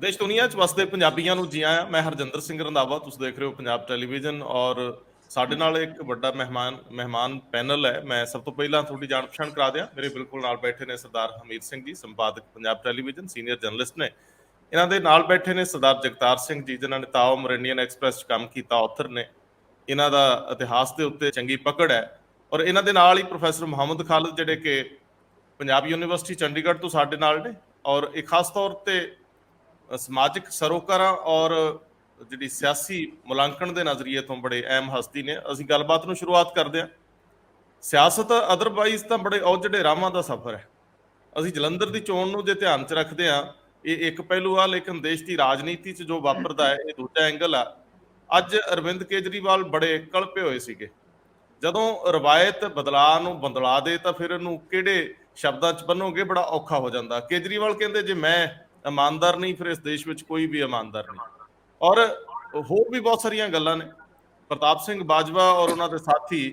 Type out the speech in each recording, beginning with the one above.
ਦੇਸ਼ ਦੁਨੀਆ 'ਚ ਵਸਦੇ ਪੰਜਾਬੀਆਂ ਨੂੰ ਜੀ ਆਇਆਂ। ਮੈਂ ਹਰਜਿੰਦਰ ਸਿੰਘ ਰੰਧਾਵਾ, ਤੁਸੀਂ ਦੇਖ ਰਹੇ ਹੋ ਪੰਜਾਬ ਟੈਲੀਵਿਜ਼ਨ ਔਰ ਸਾਡੇ ਨਾਲ ਇੱਕ ਵੱਡਾ ਮਹਿਮਾਨ ਪੈਨਲ ਹੈ। ਮੈਂ ਸਭ ਤੋਂ ਪਹਿਲਾਂ ਤੁਹਾਡੀ ਜਾਣ ਪਛਾਣ ਕਰਾ ਦਿਆਂ। ਮੇਰੇ ਬਿਲਕੁਲ ਨਾਲ ਬੈਠੇ ਨੇ ਸਰਦਾਰ ਹਮੀਰ ਸਿੰਘ ਜੀ, ਸੰਪਾਦਕ ਪੰਜਾਬ ਟੈਲੀਵਿਜ਼ਨ, ਸੀਨੀਅਰ ਜਰਨਲਿਸਟ ਨੇ। ਇਹਨਾਂ ਦੇ ਨਾਲ ਬੈਠੇ ਨੇ ਸਰਦਾਰ ਜਗਤਾਰ ਸਿੰਘ ਜੀ, ਜਿਨ੍ਹਾਂ ਨੇ ਤਾਓ ਇੰਡੀਅਨ ਐਕਸਪ੍ਰੈਸ 'ਚ ਕੰਮ ਕੀਤਾ, ਆਥਰ ਨੇ। ਇਹਨਾਂ ਦਾ ਇਤਿਹਾਸ ਦੇ ਉੱਤੇ ਚੰਗੀ ਪਕੜ ਹੈ। ਔਰ ਇਹਨਾਂ ਦੇ ਨਾਲ ਹੀ ਪ੍ਰੋਫੈਸਰ ਮੁਹੰਮਦ ਖਾਲਿਦ, ਜਿਹੜੇ ਕਿ ਪੰਜਾਬ ਯੂਨੀਵਰਸਿਟੀ ਚੰਡੀਗੜ੍ਹ ਤੋਂ ਸਾਡੇ ਨਾਲ ਨੇ, ਔਰ ਇਹ ਖਾਸ ਤੌਰ ਤੇ ਸਮਾਜਿਕ ਸਰੋਕਾਰਾਂ ਔਰ ਜਿਹੜੀ ਸਿਆਸੀ ਮੁਲਾਂਕਣ ਦੇ ਨਜ਼ਰੀਏ ਤੋਂ ਬੜੇ ਅਹਿਮ ਹਸਤੀ ਨੇ। ਅਸੀਂ ਗੱਲਬਾਤ ਨੂੰ ਸ਼ੁਰੂਆਤ ਕਰਦੇ ਹਾਂ। ਸਿਆਸਤ ਅਦਰਵਾਈਜ਼ ਤਾਂ ਬੜੇ ਔਜੜੇ ਰਾਹਾਂ ਦਾ ਸਫ਼ਰ ਹੈ। ਅਸੀਂ ਜਲੰਧਰ ਦੀ ਚੋਣ ਨੂੰ ਜੇ ਧਿਆਨ 'ਚ ਰੱਖਦੇ ਹਾਂ, ਇਹ ਇੱਕ ਪਹਿਲੂ ਆ, ਲੇਕਿਨ ਦੇਸ਼ ਦੀ ਰਾਜਨੀਤੀ 'ਚ ਜੋ ਵਾਪਰਦਾ ਹੈ ਇਹ ਦੂਜਾ ਐਂਗਲ ਆ। ਅੱਜ ਅਰਵਿੰਦ ਕੇਜਰੀਵਾਲ ਬੜੇ ਕਲਪੇ ਹੋਏ ਸੀਗੇ। ਜਦੋਂ ਰਵਾਇਤ ਬਦਲਾਅ ਨੂੰ ਬਦਲਾ ਦੇ ਤਾਂ ਫਿਰ ਇਹਨੂੰ ਕਿਹੜੇ ਸ਼ਬਦਾਂ 'ਚ ਬੰਨੋਗੇ, ਬੜਾ ਔਖਾ ਹੋ ਜਾਂਦਾ। ਕੇਜਰੀਵਾਲ ਕਹਿੰਦੇ ਜੇ ਮੈਂ ਇਮਾਨਦਾਰ ਨਹੀਂ, ਫਿਰ ਇਸ ਦੇਸ਼ ਵਿੱਚ ਕੋਈ ਵੀ ਇਮਾਨਦਾਰ ਨਹੀਂ। ਔਰ ਹੋਰ ਵੀ ਬਹੁਤ ਸਾਰੀਆਂ ਗੱਲਾਂ ਨੇ। ਪ੍ਰਤਾਪ ਸਿੰਘ ਬਾਜਵਾ ਔਰ ਉਹਨਾਂ ਦੇ ਸਾਥੀ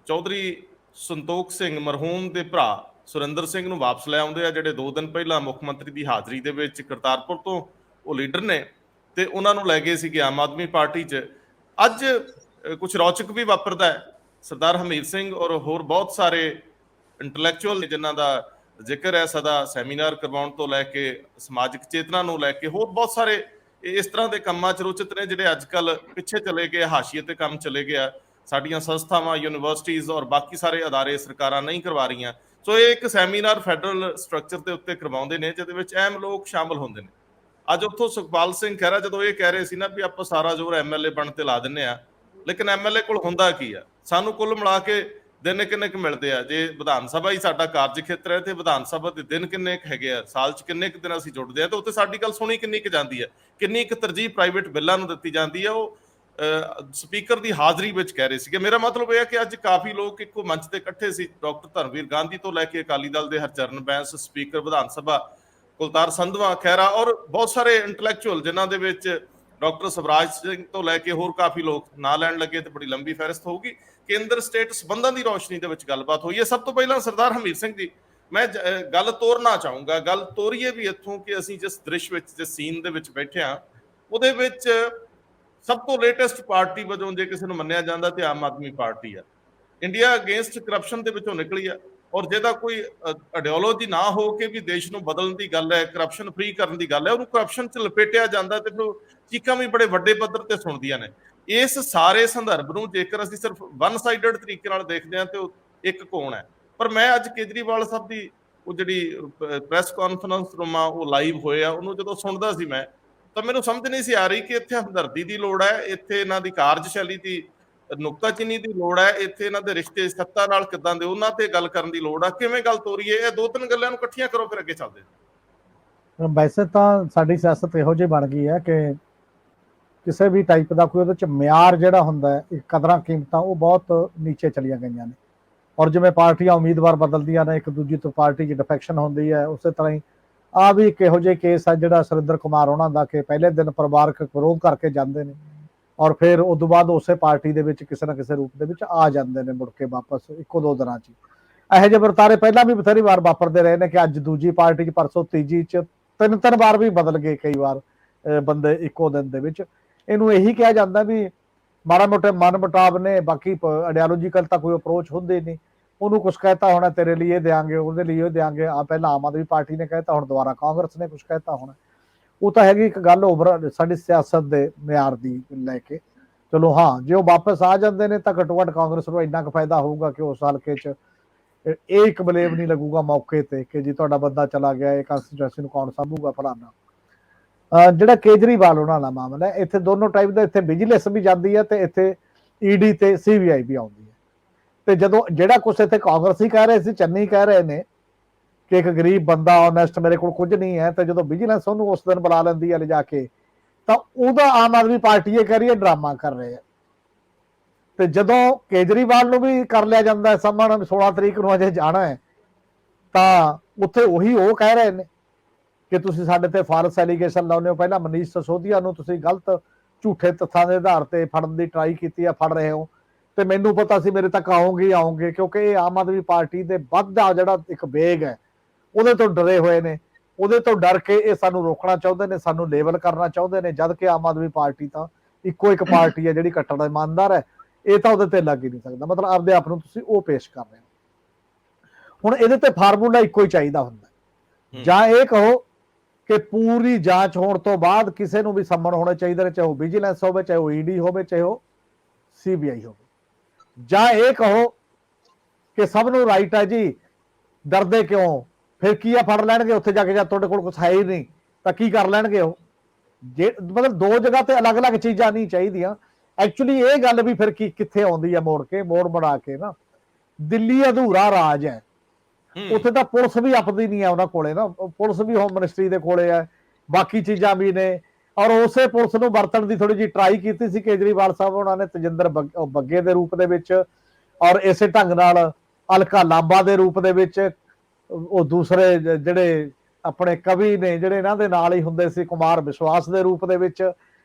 ਚੌਧਰੀ ਸੰਤੋਖ ਸਿੰਘ, ਮਰਹੂਮ ਦੇ ਭਰਾ ਸੁਰਿੰਦਰ ਸਿੰਘ ਨੂੰ ਵਾਪਸ ਲੈ ਆਉਂਦੇ ਆ, ਜਿਹੜੇ 2 ਦਿਨ ਪਹਿਲਾਂ ਮੁੱਖ ਮੰਤਰੀ ਦੀ ਹਾਜ਼ਰੀ ਦੇ ਵਿੱਚ ਕਰਤਾਰਪੁਰ ਤੋਂ ਉਹ ਲੀਡਰ ਨੇ, ਤੇ ਉਹਨਾਂ ਨੂੰ ਲੈ ਗਏ ਸੀਗੇ ਆਮ ਆਦਮੀ ਪਾਰਟੀ 'ਚ। ਅੱਜ ਕੁਝ ਰੌਚਕ ਵੀ ਵਾਪਰਦਾ ਹੈ। ਸਰਦਾਰ ਹਮੀਰ ਸਿੰਘ ਔਰ ਹੋਰ ਬਹੁਤ ਸਾਰੇ ਇੰਟੈਲੈਕਚੁਅਲ ਨੇ ਜਿਨ੍ਹਾਂ ਦਾ ਜ਼ਿਕਰ ਹੈ ਸਦਾ, ਸੈਮੀਨਾਰ ਕਰਵਾਉਣ ਤੋਂ ਲੈ ਕੇ ਸਮਾਜਿਕ ਚੇਤਨਾ ਨੂੰ ਲੈ ਕੇ ਹੋਰ ਬਹੁਤ ਸਾਰੇ ਇਸ ਤਰ੍ਹਾਂ ਦੇ ਕੰਮਾਂ 'ਚ ਰੁਚਿਤ ਨੇ, ਜਿਹੜੇ ਅੱਜ ਕੱਲ੍ਹ ਪਿੱਛੇ ਚਲੇ ਗਏ, ਹਾਸ਼ੀਏ ਤੇ ਕੰਮ ਚਲੇ ਗਿਆ। ਸਾਡੀਆਂ ਸੰਸਥਾਵਾਂ, ਯੂਨੀਵਰਸਿਟੀਜ਼ ਔਰ ਬਾਕੀ ਸਾਰੇ ਅਦਾਰੇ ਸਰਕਾਰਾਂ ਨਹੀਂ ਕਰਵਾ ਰਹੀਆਂ। ਸੋ ਇਹ ਇੱਕ ਸੈਮੀਨਾਰ ਫੈਡਰਲ ਸਟਰਕਚਰ ਦੇ ਉੱਤੇ ਕਰਵਾਉਂਦੇ ਨੇ, ਜਿਹਦੇ ਵਿੱਚ ਅਹਿਮ ਲੋਕ ਸ਼ਾਮਲ ਹੁੰਦੇ ਨੇ। ਅੱਜ ਉੱਥੋਂ ਸੁਖਪਾਲ ਸਿੰਘ ਖਹਿਰਾ ਜਦੋਂ ਇਹ ਕਹਿ ਰਹੇ ਸੀ ਨਾ ਵੀ ਆਪਾਂ ਸਾਰਾ ਜ਼ੋਰ ਐਮਐਲਏ ਬਣ ਤੇ ਲਾ ਦਿੰਨੇ ਆ, ਲੇਕਿਨ ਐਮਐਲਏ ਕੋਲ ਹੁੰਦਾ ਕੀ ਆ? ਸਾਨੂੰ ਕੁੱਲ ਮਿਲਾ ਕੇ ਦਿਨ ਕਿੰਨੇ ਕੁ ਮਿਲਦੇ ਆ? ਜੇ ਵਿਧਾਨ ਸਭਾ ਹੀ ਸਾਡਾ ਕਾਰਜ ਖੇਤਰ ਹੈ ਤੇ ਵਿਧਾਨ ਸਭਾ ਦੇ ਦਿਨ ਕਿੰਨੇ ਕੁ ਹੈਗੇ ਆ? ਸਾਲ 'ਚ ਕਿੰਨੇ ਕੁ ਦਿਨ ਅਸੀਂ ਜੁੜਦੇ ਆ? ਤੇ ਉੱਥੇ ਸਾਡੀ ਗੱਲ ਸੁਣੀ ਕਿੰਨੀ ਕੁ ਜਾਂਦੀ ਹੈ? ਕਿੰਨੀ ਕੁ ਤਰਜੀਹ ਪ੍ਰਾਈਵੇਟ ਬਿੱਲਾਂ ਨੂੰ ਦਿੱਤੀ ਜਾਂਦੀ ਹੈ? ਉਹ ਸਪੀਕਰ ਦੀ ਹਾਜ਼ਰੀ ਵਿੱਚ ਕਹਿ ਰਹੇ ਸੀਗੇ। ਮੇਰਾ ਮਤਲਬ ਇਹ ਹੈ ਕਿ ਅੱਜ ਕਾਫੀ ਲੋਕ ਇੱਕੋ ਮੰਚ ਤੇ ਇਕੱਠੇ ਸੀ। ਡਾਕਟਰ ਧਰਮਵੀਰ ਗਾਂਧੀ ਤੋਂ ਲੈ ਕੇ ਅਕਾਲੀ ਦਲ ਦੇ ਹਰਚਰਨ ਬੈਂਸ, ਸਪੀਕਰ ਵਿਧਾਨ ਸਭਾ ਕੁਲਤਾਰ ਸੰਧਵਾ, ਖਹਿਰਾ ਔਰ ਬਹੁਤ ਸਾਰੇ ਇੰਟੈਲੈਕਚੁਅਲ, ਜਿਨ੍ਹਾਂ ਦੇ ਵਿੱਚ ਡਾਕਟਰ ਸਵਰਾਜ ਸਿੰਘ ਤੋਂ ਲੈ ਕੇ ਹੋਰ ਕਾਫੀ ਲੋਕ ਨਾਂ ਲੈਣ ਲੱਗੇ ਤੇ ਬੜੀ ਲੰਬੀ ਫਹਿਰਿਸਤ ਹੋਊਗੀ। ਕੇਂਦਰ ਸਟੇਟ ਸਬੰਧਾਂ ਦੀ ਰੌਸ਼ਨੀ ਦੇ ਵਿੱਚ ਗੱਲਬਾਤ ਹੋਈ ਹੈ। ਸਭ ਤੋਂ ਪਹਿਲਾਂ ਸਰਦਾਰ ਹਮੀਰ ਸਿੰਘ ਜੀ, ਮੈਂ ਗੱਲ ਤੋਰਨਾ ਚਾਹੂੰਗਾ। ਗੱਲ ਤੋਰੀਏ ਵੀ ਇੱਥੋਂ ਕਿ ਅਸੀਂ ਜਿਸ ਦ੍ਰਿਸ਼ ਵਿੱਚ, ਜਿਸ ਸੀਨ ਦੇ ਵਿੱਚ ਬੈਠੇ ਹਾਂ, ਉਹਦੇ ਵਿੱਚ ਸਭ ਤੋਂ ਲੇਟੈਸਟ ਪਾਰਟੀ ਵਜੋਂ ਜੇ ਕਿਸੇ ਨੂੰ ਮੰਨਿਆ ਜਾਂਦਾ ਤੇ ਆਮ ਆਦਮੀ ਪਾਰਟੀ ਆ। ਇੰਡੀਆ ਅਗੇਂਸਟ ਕਰਪਸ਼ਨ ਦੇ ਵਿੱਚੋਂ ਨਿਕਲੀ ਆ। ਔਰ ਜਿਹਦਾ ਕੋਈ ਆਈਡੀਓਲੋਜੀ ਨਾ ਹੋ ਕੇ ਵੀ ਦੇਸ਼ ਨੂੰ ਬਦਲਣ ਦੀ ਗੱਲ ਹੈ, ਕਰਪਸ਼ਨ ਫ੍ਰੀ ਕਰਨ ਦੀ ਗੱਲ ਹੈ, ਉਹਨੂੰ ਕਰਪਸ਼ਨ 'ਚ ਲਪੇਟਿਆ ਜਾਂਦਾ ਤੇ ਫਿਰ ਚੀਕਾਂ ਵੀ ਬੜੇ ਵੱਡੇ ਪੱਧਰ ਤੇ ਸੁਣਦੀਆਂ ਨੇ। ਇਸ ਸਾਰੇ ਸੰਦਰਭ ਨੂੰ ਜੇਕਰ ਅਸੀਂ ਸਿਰਫ ਵਨ ਸਾਈਡਡ ਤਰੀਕੇ ਨਾਲ ਦੇਖਦੇ ਹਾਂ ਤੇ ਉਹ ਇੱਕ ਕੋਣ ਹੈ। ਪਰ ਮੈਂ ਅੱਜ ਕੇਜਰੀਵਾਲ ਸਾਹਿਬ ਦੀ ਉਹ ਜਿਹੜੀ ਪ੍ਰੈਸ ਕਾਨਫਰੰਸ ਰੂਮ ਆ, ਉਹ ਲਾਈਵ ਹੋਏ ਆ, ਉਹਨੂੰ ਜਦੋਂ ਸੁਣਦਾ ਸੀ ਮੈਂ, ਤਾਂ ਮੈਨੂੰ ਸਮਝ ਨਹੀਂ ਸੀ ਆ ਰਹੀ ਕਿ ਇੱਥੇ ਹਮਦਰਦੀ ਦੀ ਲੋੜ ਹੈ, ਇੱਥੇ ਇਹਨਾਂ ਦੀ ਕਾਰਜਸ਼ੈਲੀ ਦੀ ਨੁਕਤਾਚੀਨੀ ਦੀ ਲੋੜ ਹੈ, ਇੱਥੇ ਇਹਨਾਂ ਦੇ ਰਿਸ਼ਤੇ ਸੱਤਾ ਨਾਲ ਕਿੱਦਾਂ ਦੇ, ਉਹਨਾਂ ਤੇ ਗੱਲ ਕਰਨ ਦੀ ਲੋੜ ਆ। ਕਿਵੇਂ ਗੱਲ ਤੋਰੀਏ? ਇਹ 2-3 ਗੱਲਾਂ ਨੂੰ ਇਕੱਠੀਆਂ ਕਰੋ, ਫਿਰ ਅੱਗੇ ਚੱਲਦੇ। ਵੈਸੇ ਤਾਂ ਸਾਡੀ ਸਿਆਸਤ ਇਹੋ ਜਿਹੀ ਬਣ ਗਈ ਹੈ ਕਿ ਕਿਸੇ ਵੀ ਟਾਈਪ ਦਾ ਕੋਈ ਉਹਦੇ ਚ ਮਿਆਰ ਜਿਹੜਾ ਹੁੰਦਾ ਹੈ, ਕਦਰਾਂ ਕੀਮਤਾਂ, ਉਹ ਬਹੁਤ ਨੀਚੇ ਚਲੀਆਂ ਗਈਆਂ ਨੇ। ਔਰ ਜਿਵੇਂ ਪਾਰਟੀਆਂ ਉਮੀਦਵਾਰ ਬਦਲਦੀਆਂ ਨੇ, ਇੱਕ ਦੂਜੀ ਤੋਂ ਪਾਰਟੀ 'ਚ ਡਿਫੈਕਸ਼ਨ ਹੁੰਦੀ ਹੈ, ਉਸੇ ਤਰ੍ਹਾਂ ਹੀ ਆ ਵੀ ਇੱਕ ਇਹੋ ਜਿਹੇ ਕੇਸ ਹੈ ਜਿਹੜਾ ਸੁਰਿੰਦਰ ਕੁਮਾਰ ਉਹਨਾਂ ਦਾ, ਕਿ ਪਹਿਲੇ ਦਿਨ ਪਰਿਵਾਰਕ ਵਿਰੋਧ ਕਰਕੇ ਜਾਂਦੇ ਨੇ ਔਰ ਫਿਰ ਉਸ ਤੋਂ ਬਾਅਦ ਉਸੇ ਪਾਰਟੀ ਦੇ ਵਿੱਚ ਕਿਸੇ ਨਾ ਕਿਸੇ ਰੂਪ ਦੇ ਵਿੱਚ ਆ ਜਾਂਦੇ ਨੇ, ਮੁੜ ਕੇ ਵਾਪਸ 1-2 ਦਿਨਾਂ 'ਚ। ਇਹੋ ਜਿਹੇ ਵਰਤਾਰੇ ਪਹਿਲਾਂ ਵੀ ਬਥੇਰੀ ਵਾਰ ਵਾਪਰਦੇ ਰਹੇ ਨੇ ਕਿ ਅੱਜ ਦੂਜੀ ਪਾਰਟੀ 'ਚ, ਪਰਸੋਂ ਤੀਜੀ 'ਚ, 3 ਵਾਰ ਵੀ ਬਦਲ ਗਏ ਕਈ ਵਾਰ ਬੰਦੇ ਇੱਕੋ ਦਿਨ ਦੇ ਵਿੱਚ। ਇਹਨੂੰ ਇਹੀ ਕਿਹਾ ਜਾਂਦਾ ਵੀ ਮਾੜਾ ਮੋਟੇ ਮਨ ਮੁਟਾਵ ਨੇ, ਬਾਕੀ ਆਈਡੀਓਲੋਜੀਕਲ ਤਾਂ ਕੋਈ ਅਪਰੋਚ ਹੁੰਦੀ ਨਹੀਂ। ਉਹਨੂੰ ਕੁਛ ਕਹਿਤਾ ਹੋਣਾ, ਤੇਰੇ ਲਈ ਇਹ ਦਿਆਂਗੇ, ਉਹਦੇ ਲਈ ਇਹ ਦਿਆਂਗੇ। ਪਹਿਲਾਂ ਆਮ ਆਦਮੀ ਪਾਰਟੀ ਨੇ ਕਹਿਤਾ, ਹੁਣ ਦੁਬਾਰਾ ਕਾਂਗਰਸ ਨੇ ਕੁਛ ਕਹਿਤਾ ਹੋਣਾ। ਉਹ ਤਾਂ ਹੈਗੀ ਇੱਕ ਗੱਲ ਓਵਰ ਸਾਡੀ ਸਿਆਸਤ ਦੇ ਮਿਆਰ ਦੀ ਲੈ ਕੇ। ਚਲੋ ਹਾਂ, ਜੇ ਉਹ ਵਾਪਸ ਆ ਜਾਂਦੇ ਨੇ ਤਾਂ ਘੱਟੋ ਘੱਟ ਕਾਂਗਰਸ ਨੂੰ ਇੰਨਾ ਕੁ ਫਾਇਦਾ ਹੋਊਗਾ ਕਿ ਉਸ ਹਲਕੇ 'ਚ ਇਹ ਇੱਕ ਬਲੇਮ ਨਹੀਂ ਲੱਗੂਗਾ ਮੌਕੇ ਤੇ ਕਿ ਜੀ ਤੁਹਾਡਾ ਬੰਦਾ ਚਲਾ ਗਿਆ, ਇਹ ਕੰਸਟੀਚੁਐਂਸੀ ਨੂੰ ਕੌਣ ਸਾਂਭੂਗਾ, ਫਲਾਨਾ। ਜਿਹੜਾ ਕੇਜਰੀਵਾਲ ਉਹਨਾਂ ਦਾ ਮਾਮਲਾ ਹੈ, ਇੱਥੇ ਦੋਨੋਂ ਟਾਈਪ ਦਾ, ਇੱਥੇ ਵਿਜੀਲੈਂਸ ਵੀ ਜਾਂਦੀ ਹੈ ਤੇ ਇੱਥੇ ਈਡੀ ਤੇ ਸੀਬੀਆਈ ਵੀ ਆਉਂਦੀ ਹੈ। ਤੇ ਜਦੋਂ ਜਿਹੜਾ ਕੁਛ ਇੱਥੇ ਕਾਂਗਰਸੀ ਕਹਿ ਰਹੇ ਸੀ, ਚੰਨੀ ਕਹਿ ਰਹੇ ਨੇ ਕਿ ਇੱਕ ਗਰੀਬ ਬੰਦਾ ਓਨੈਸਟ, ਮੇਰੇ ਕੋਲ ਕੁਝ ਨਹੀਂ ਹੈ, ਤੇ ਜਦੋਂ ਵਿਜੀਲੈਂਸ ਉਹਨੂੰ ਉਸ ਦਿਨ ਬੁਲਾ ਲੈਂਦੀ ਹੈ ਲਿਜਾ ਕੇ, ਤਾਂ ਉਹਦਾ ਆਮ ਆਦਮੀ ਪਾਰਟੀ ਇਹ ਕਹਿ ਰਹੀ ਹੈ ਡਰਾਮਾ ਕਰ ਰਹੇ ਆ। ਤੇ ਜਦੋਂ ਕੇਜਰੀਵਾਲ ਨੂੰ ਵੀ ਕਰ ਲਿਆ ਜਾਂਦਾ ਸਮਨ 16 ਤਰੀਕ ਨੂੰ ਅਜੇ ਜਾਣਾ ਹੈ, ਤਾਂ ਉੱਥੇ ਉਹੀ ਉਹ ਕਹਿ ਰਹੇ ਨੇ ਕਿ ਤੁਸੀਂ ਸਾਡੇ ਤੇ ਫਾਲਸ ਐਲੀਗੇਸ਼ਨ ਲਾਉਂਦੇ ਹੋ। ਪਹਿਲਾਂ ਮਨੀਸ਼ ਸਿਸੋਦੀਆ ਨੂੰ ਤੁਸੀਂ ਗਲਤ ਝੂਠੇ ਤੱਥਾਂ ਦੇ ਆਧਾਰ ਤੇ ਫੜਨ ਦੀ ਟਰਾਈ ਕੀਤੀ ਆ, ਫੜ ਰਹੇ ਹੋ, ਤੇ ਮੈਨੂੰ ਪਤਾ ਸੀ ਮੇਰੇ ਤੱਕ ਆਉਂਗੇ, ਕਿਉਂਕਿ ਇਹ ਆਮ ਆਦਮੀ ਪਾਰਟੀ ਦੇ ਵੱਧਦਾ ਜਿਹੜਾ ਇੱਕ ਵੇਗ ਹੈ ਉਹਦੇ ਤੋਂ ਡਰੇ ਹੋਏ ਨੇ। ਉਹਦੇ ਤੋਂ ਡਰ ਕੇ ਇਹ ਸਾਨੂੰ ਰੋਕਣਾ ਚਾਹੁੰਦੇ ਨੇ, ਸਾਨੂੰ ਲੇਬਲ ਕਰਨਾ ਚਾਹੁੰਦੇ ਨੇ, ਜਦ ਕਿ ਆਮ ਆਦਮੀ ਪਾਰਟੀ ਤਾਂ ਇੱਕੋ ਇੱਕ ਪਾਰਟੀ ਹੈ ਜਿਹੜੀ ਕੱਟੜ ਦਾ ਇਮਾਨਦਾਰ ਹੈ। ਇਹ ਤਾਂ ਉਹਦੇ ਤੇ ਲੱਗ ਹੀ ਨਹੀਂ ਸਕਦਾ, ਮਤਲਬ ਆਪਦੇ ਆਪ ਨੂੰ ਤੁਸੀਂ ਉਹ ਪੇਸ਼ ਕਰ ਰਹੇ ਹੋ। ਹੁਣ ਇਹਦੇ ਤੇ ਫਾਰਮੂਲਾ ਇੱਕੋ ਹੀ ਚਾਹੀਦਾ ਹੁੰਦਾ, ਜਾਂ ਇਹ ਕਹੋ ਕਿ ਪੂਰੀ ਜਾਂਚ ਹੋਣ ਤੋਂ ਬਾਅਦ ਕਿਸੇ ਨੂੰ ਵੀ ਸੰਮਣ ਹੋਣੇ ਚਾਹੀਦੇ ਨੇ, ਚਾਹੇ ਉਹ ਵਿਜੀਲੈਂਸ ਹੋਵੇ, ਚਾਹੇ ਉਹ ਈਡੀ ਹੋਵੇ, ਚਾਹੇ ਉਹ ਸੀਬੀਆਈ ਹੋਵੇ, ਜਾਂ ਇਹ ਕਹੋ ਕਿ ਸਭ ਨੂੰ ਰਾਈਟ ਹੈ ਜੀ, ਡਰਦੇ ਕਿਉਂ, ਫਿਰ ਕੀ ਆ ਫੜ ਲੈਣਗੇ ਉੱਥੇ ਜਾ ਕੇ, ਜਦ ਤੁਹਾਡੇ ਕੋਲ ਕੁਛ ਹੈ ਹੀ ਨਹੀਂ ਤਾਂ ਕੀ ਕਰ ਲੈਣਗੇ ਉਹ। ਜੇ ਮਤਲਬ ਦੋ ਜਗ੍ਹਾ ਤੇ ਅਲੱਗ-ਅਲੱਗ ਚੀਜ਼ਾਂ ਨਹੀਂ ਚਾਹੀਦੀਆਂ। ਐਕਚੁਅਲੀ ਇਹ ਗੱਲ ਵੀ ਫਿਰ ਕੀ ਕਿੱਥੇ ਆਉਂਦੀ ਹੈ, ਮੋੜ ਬਣਾ ਕੇ ਨਾ, ਦਿੱਲੀ ਅਧੂਰਾ ਰਾਜ ਹੈ, ਉੱਥੇ ਤਾਂ ਪੁਲਿਸ ਵੀ ਆਪਦੀ ਨਹੀਂ ਹੈ ਉਹਨਾਂ ਕੋਲੇ ਨਾ, ਪੁਲਿਸ ਵੀ ਹੋਮ ਮਿਨਿਸਟਰੀ ਦੇ ਕੋਲੇ ਹੈ, ਬਾਕੀ ਚੀਜ਼ਾਂ ਵੀ ਨੇ। ਔਰ ਉਸੇ ਪੁਲਿਸ ਨੂੰ ਵਰਤਣ ਦੀ ਥੋੜੀ ਜਿਹੀ ਟਰਾਈ ਕੀਤੀ ਸੀ ਕੇਜਰੀਵਾਲ ਸਾਹਿਬ ਉਹਨਾਂ ਨੇ, ਤਜਿੰਦਰ ਬੱਗੇ ਦੇ ਰੂਪ ਦੇ ਵਿੱਚ, ਔਰ ਇਸੇ ਢੰਗ ਨਾਲ ਅਲਕਾ ਲਾਂਬਾ ਦੇ ਰੂਪ ਦੇ ਵਿੱਚ, ਉਹ ਦੂਸਰੇ ਜਿਹੜੇ ਆਪਣੇ ਕਵੀ ਨੇ ਜਿਹੜੇ ਇਹਨਾਂ ਦੇ ਨਾਲ ਹੀ ਹੁੰਦੇ ਸੀ, ਕੁਮਾਰ ਵਿਸ਼ਵਾਸ ਦੇ ਰੂਪ ਦੇ ਵਿੱਚ,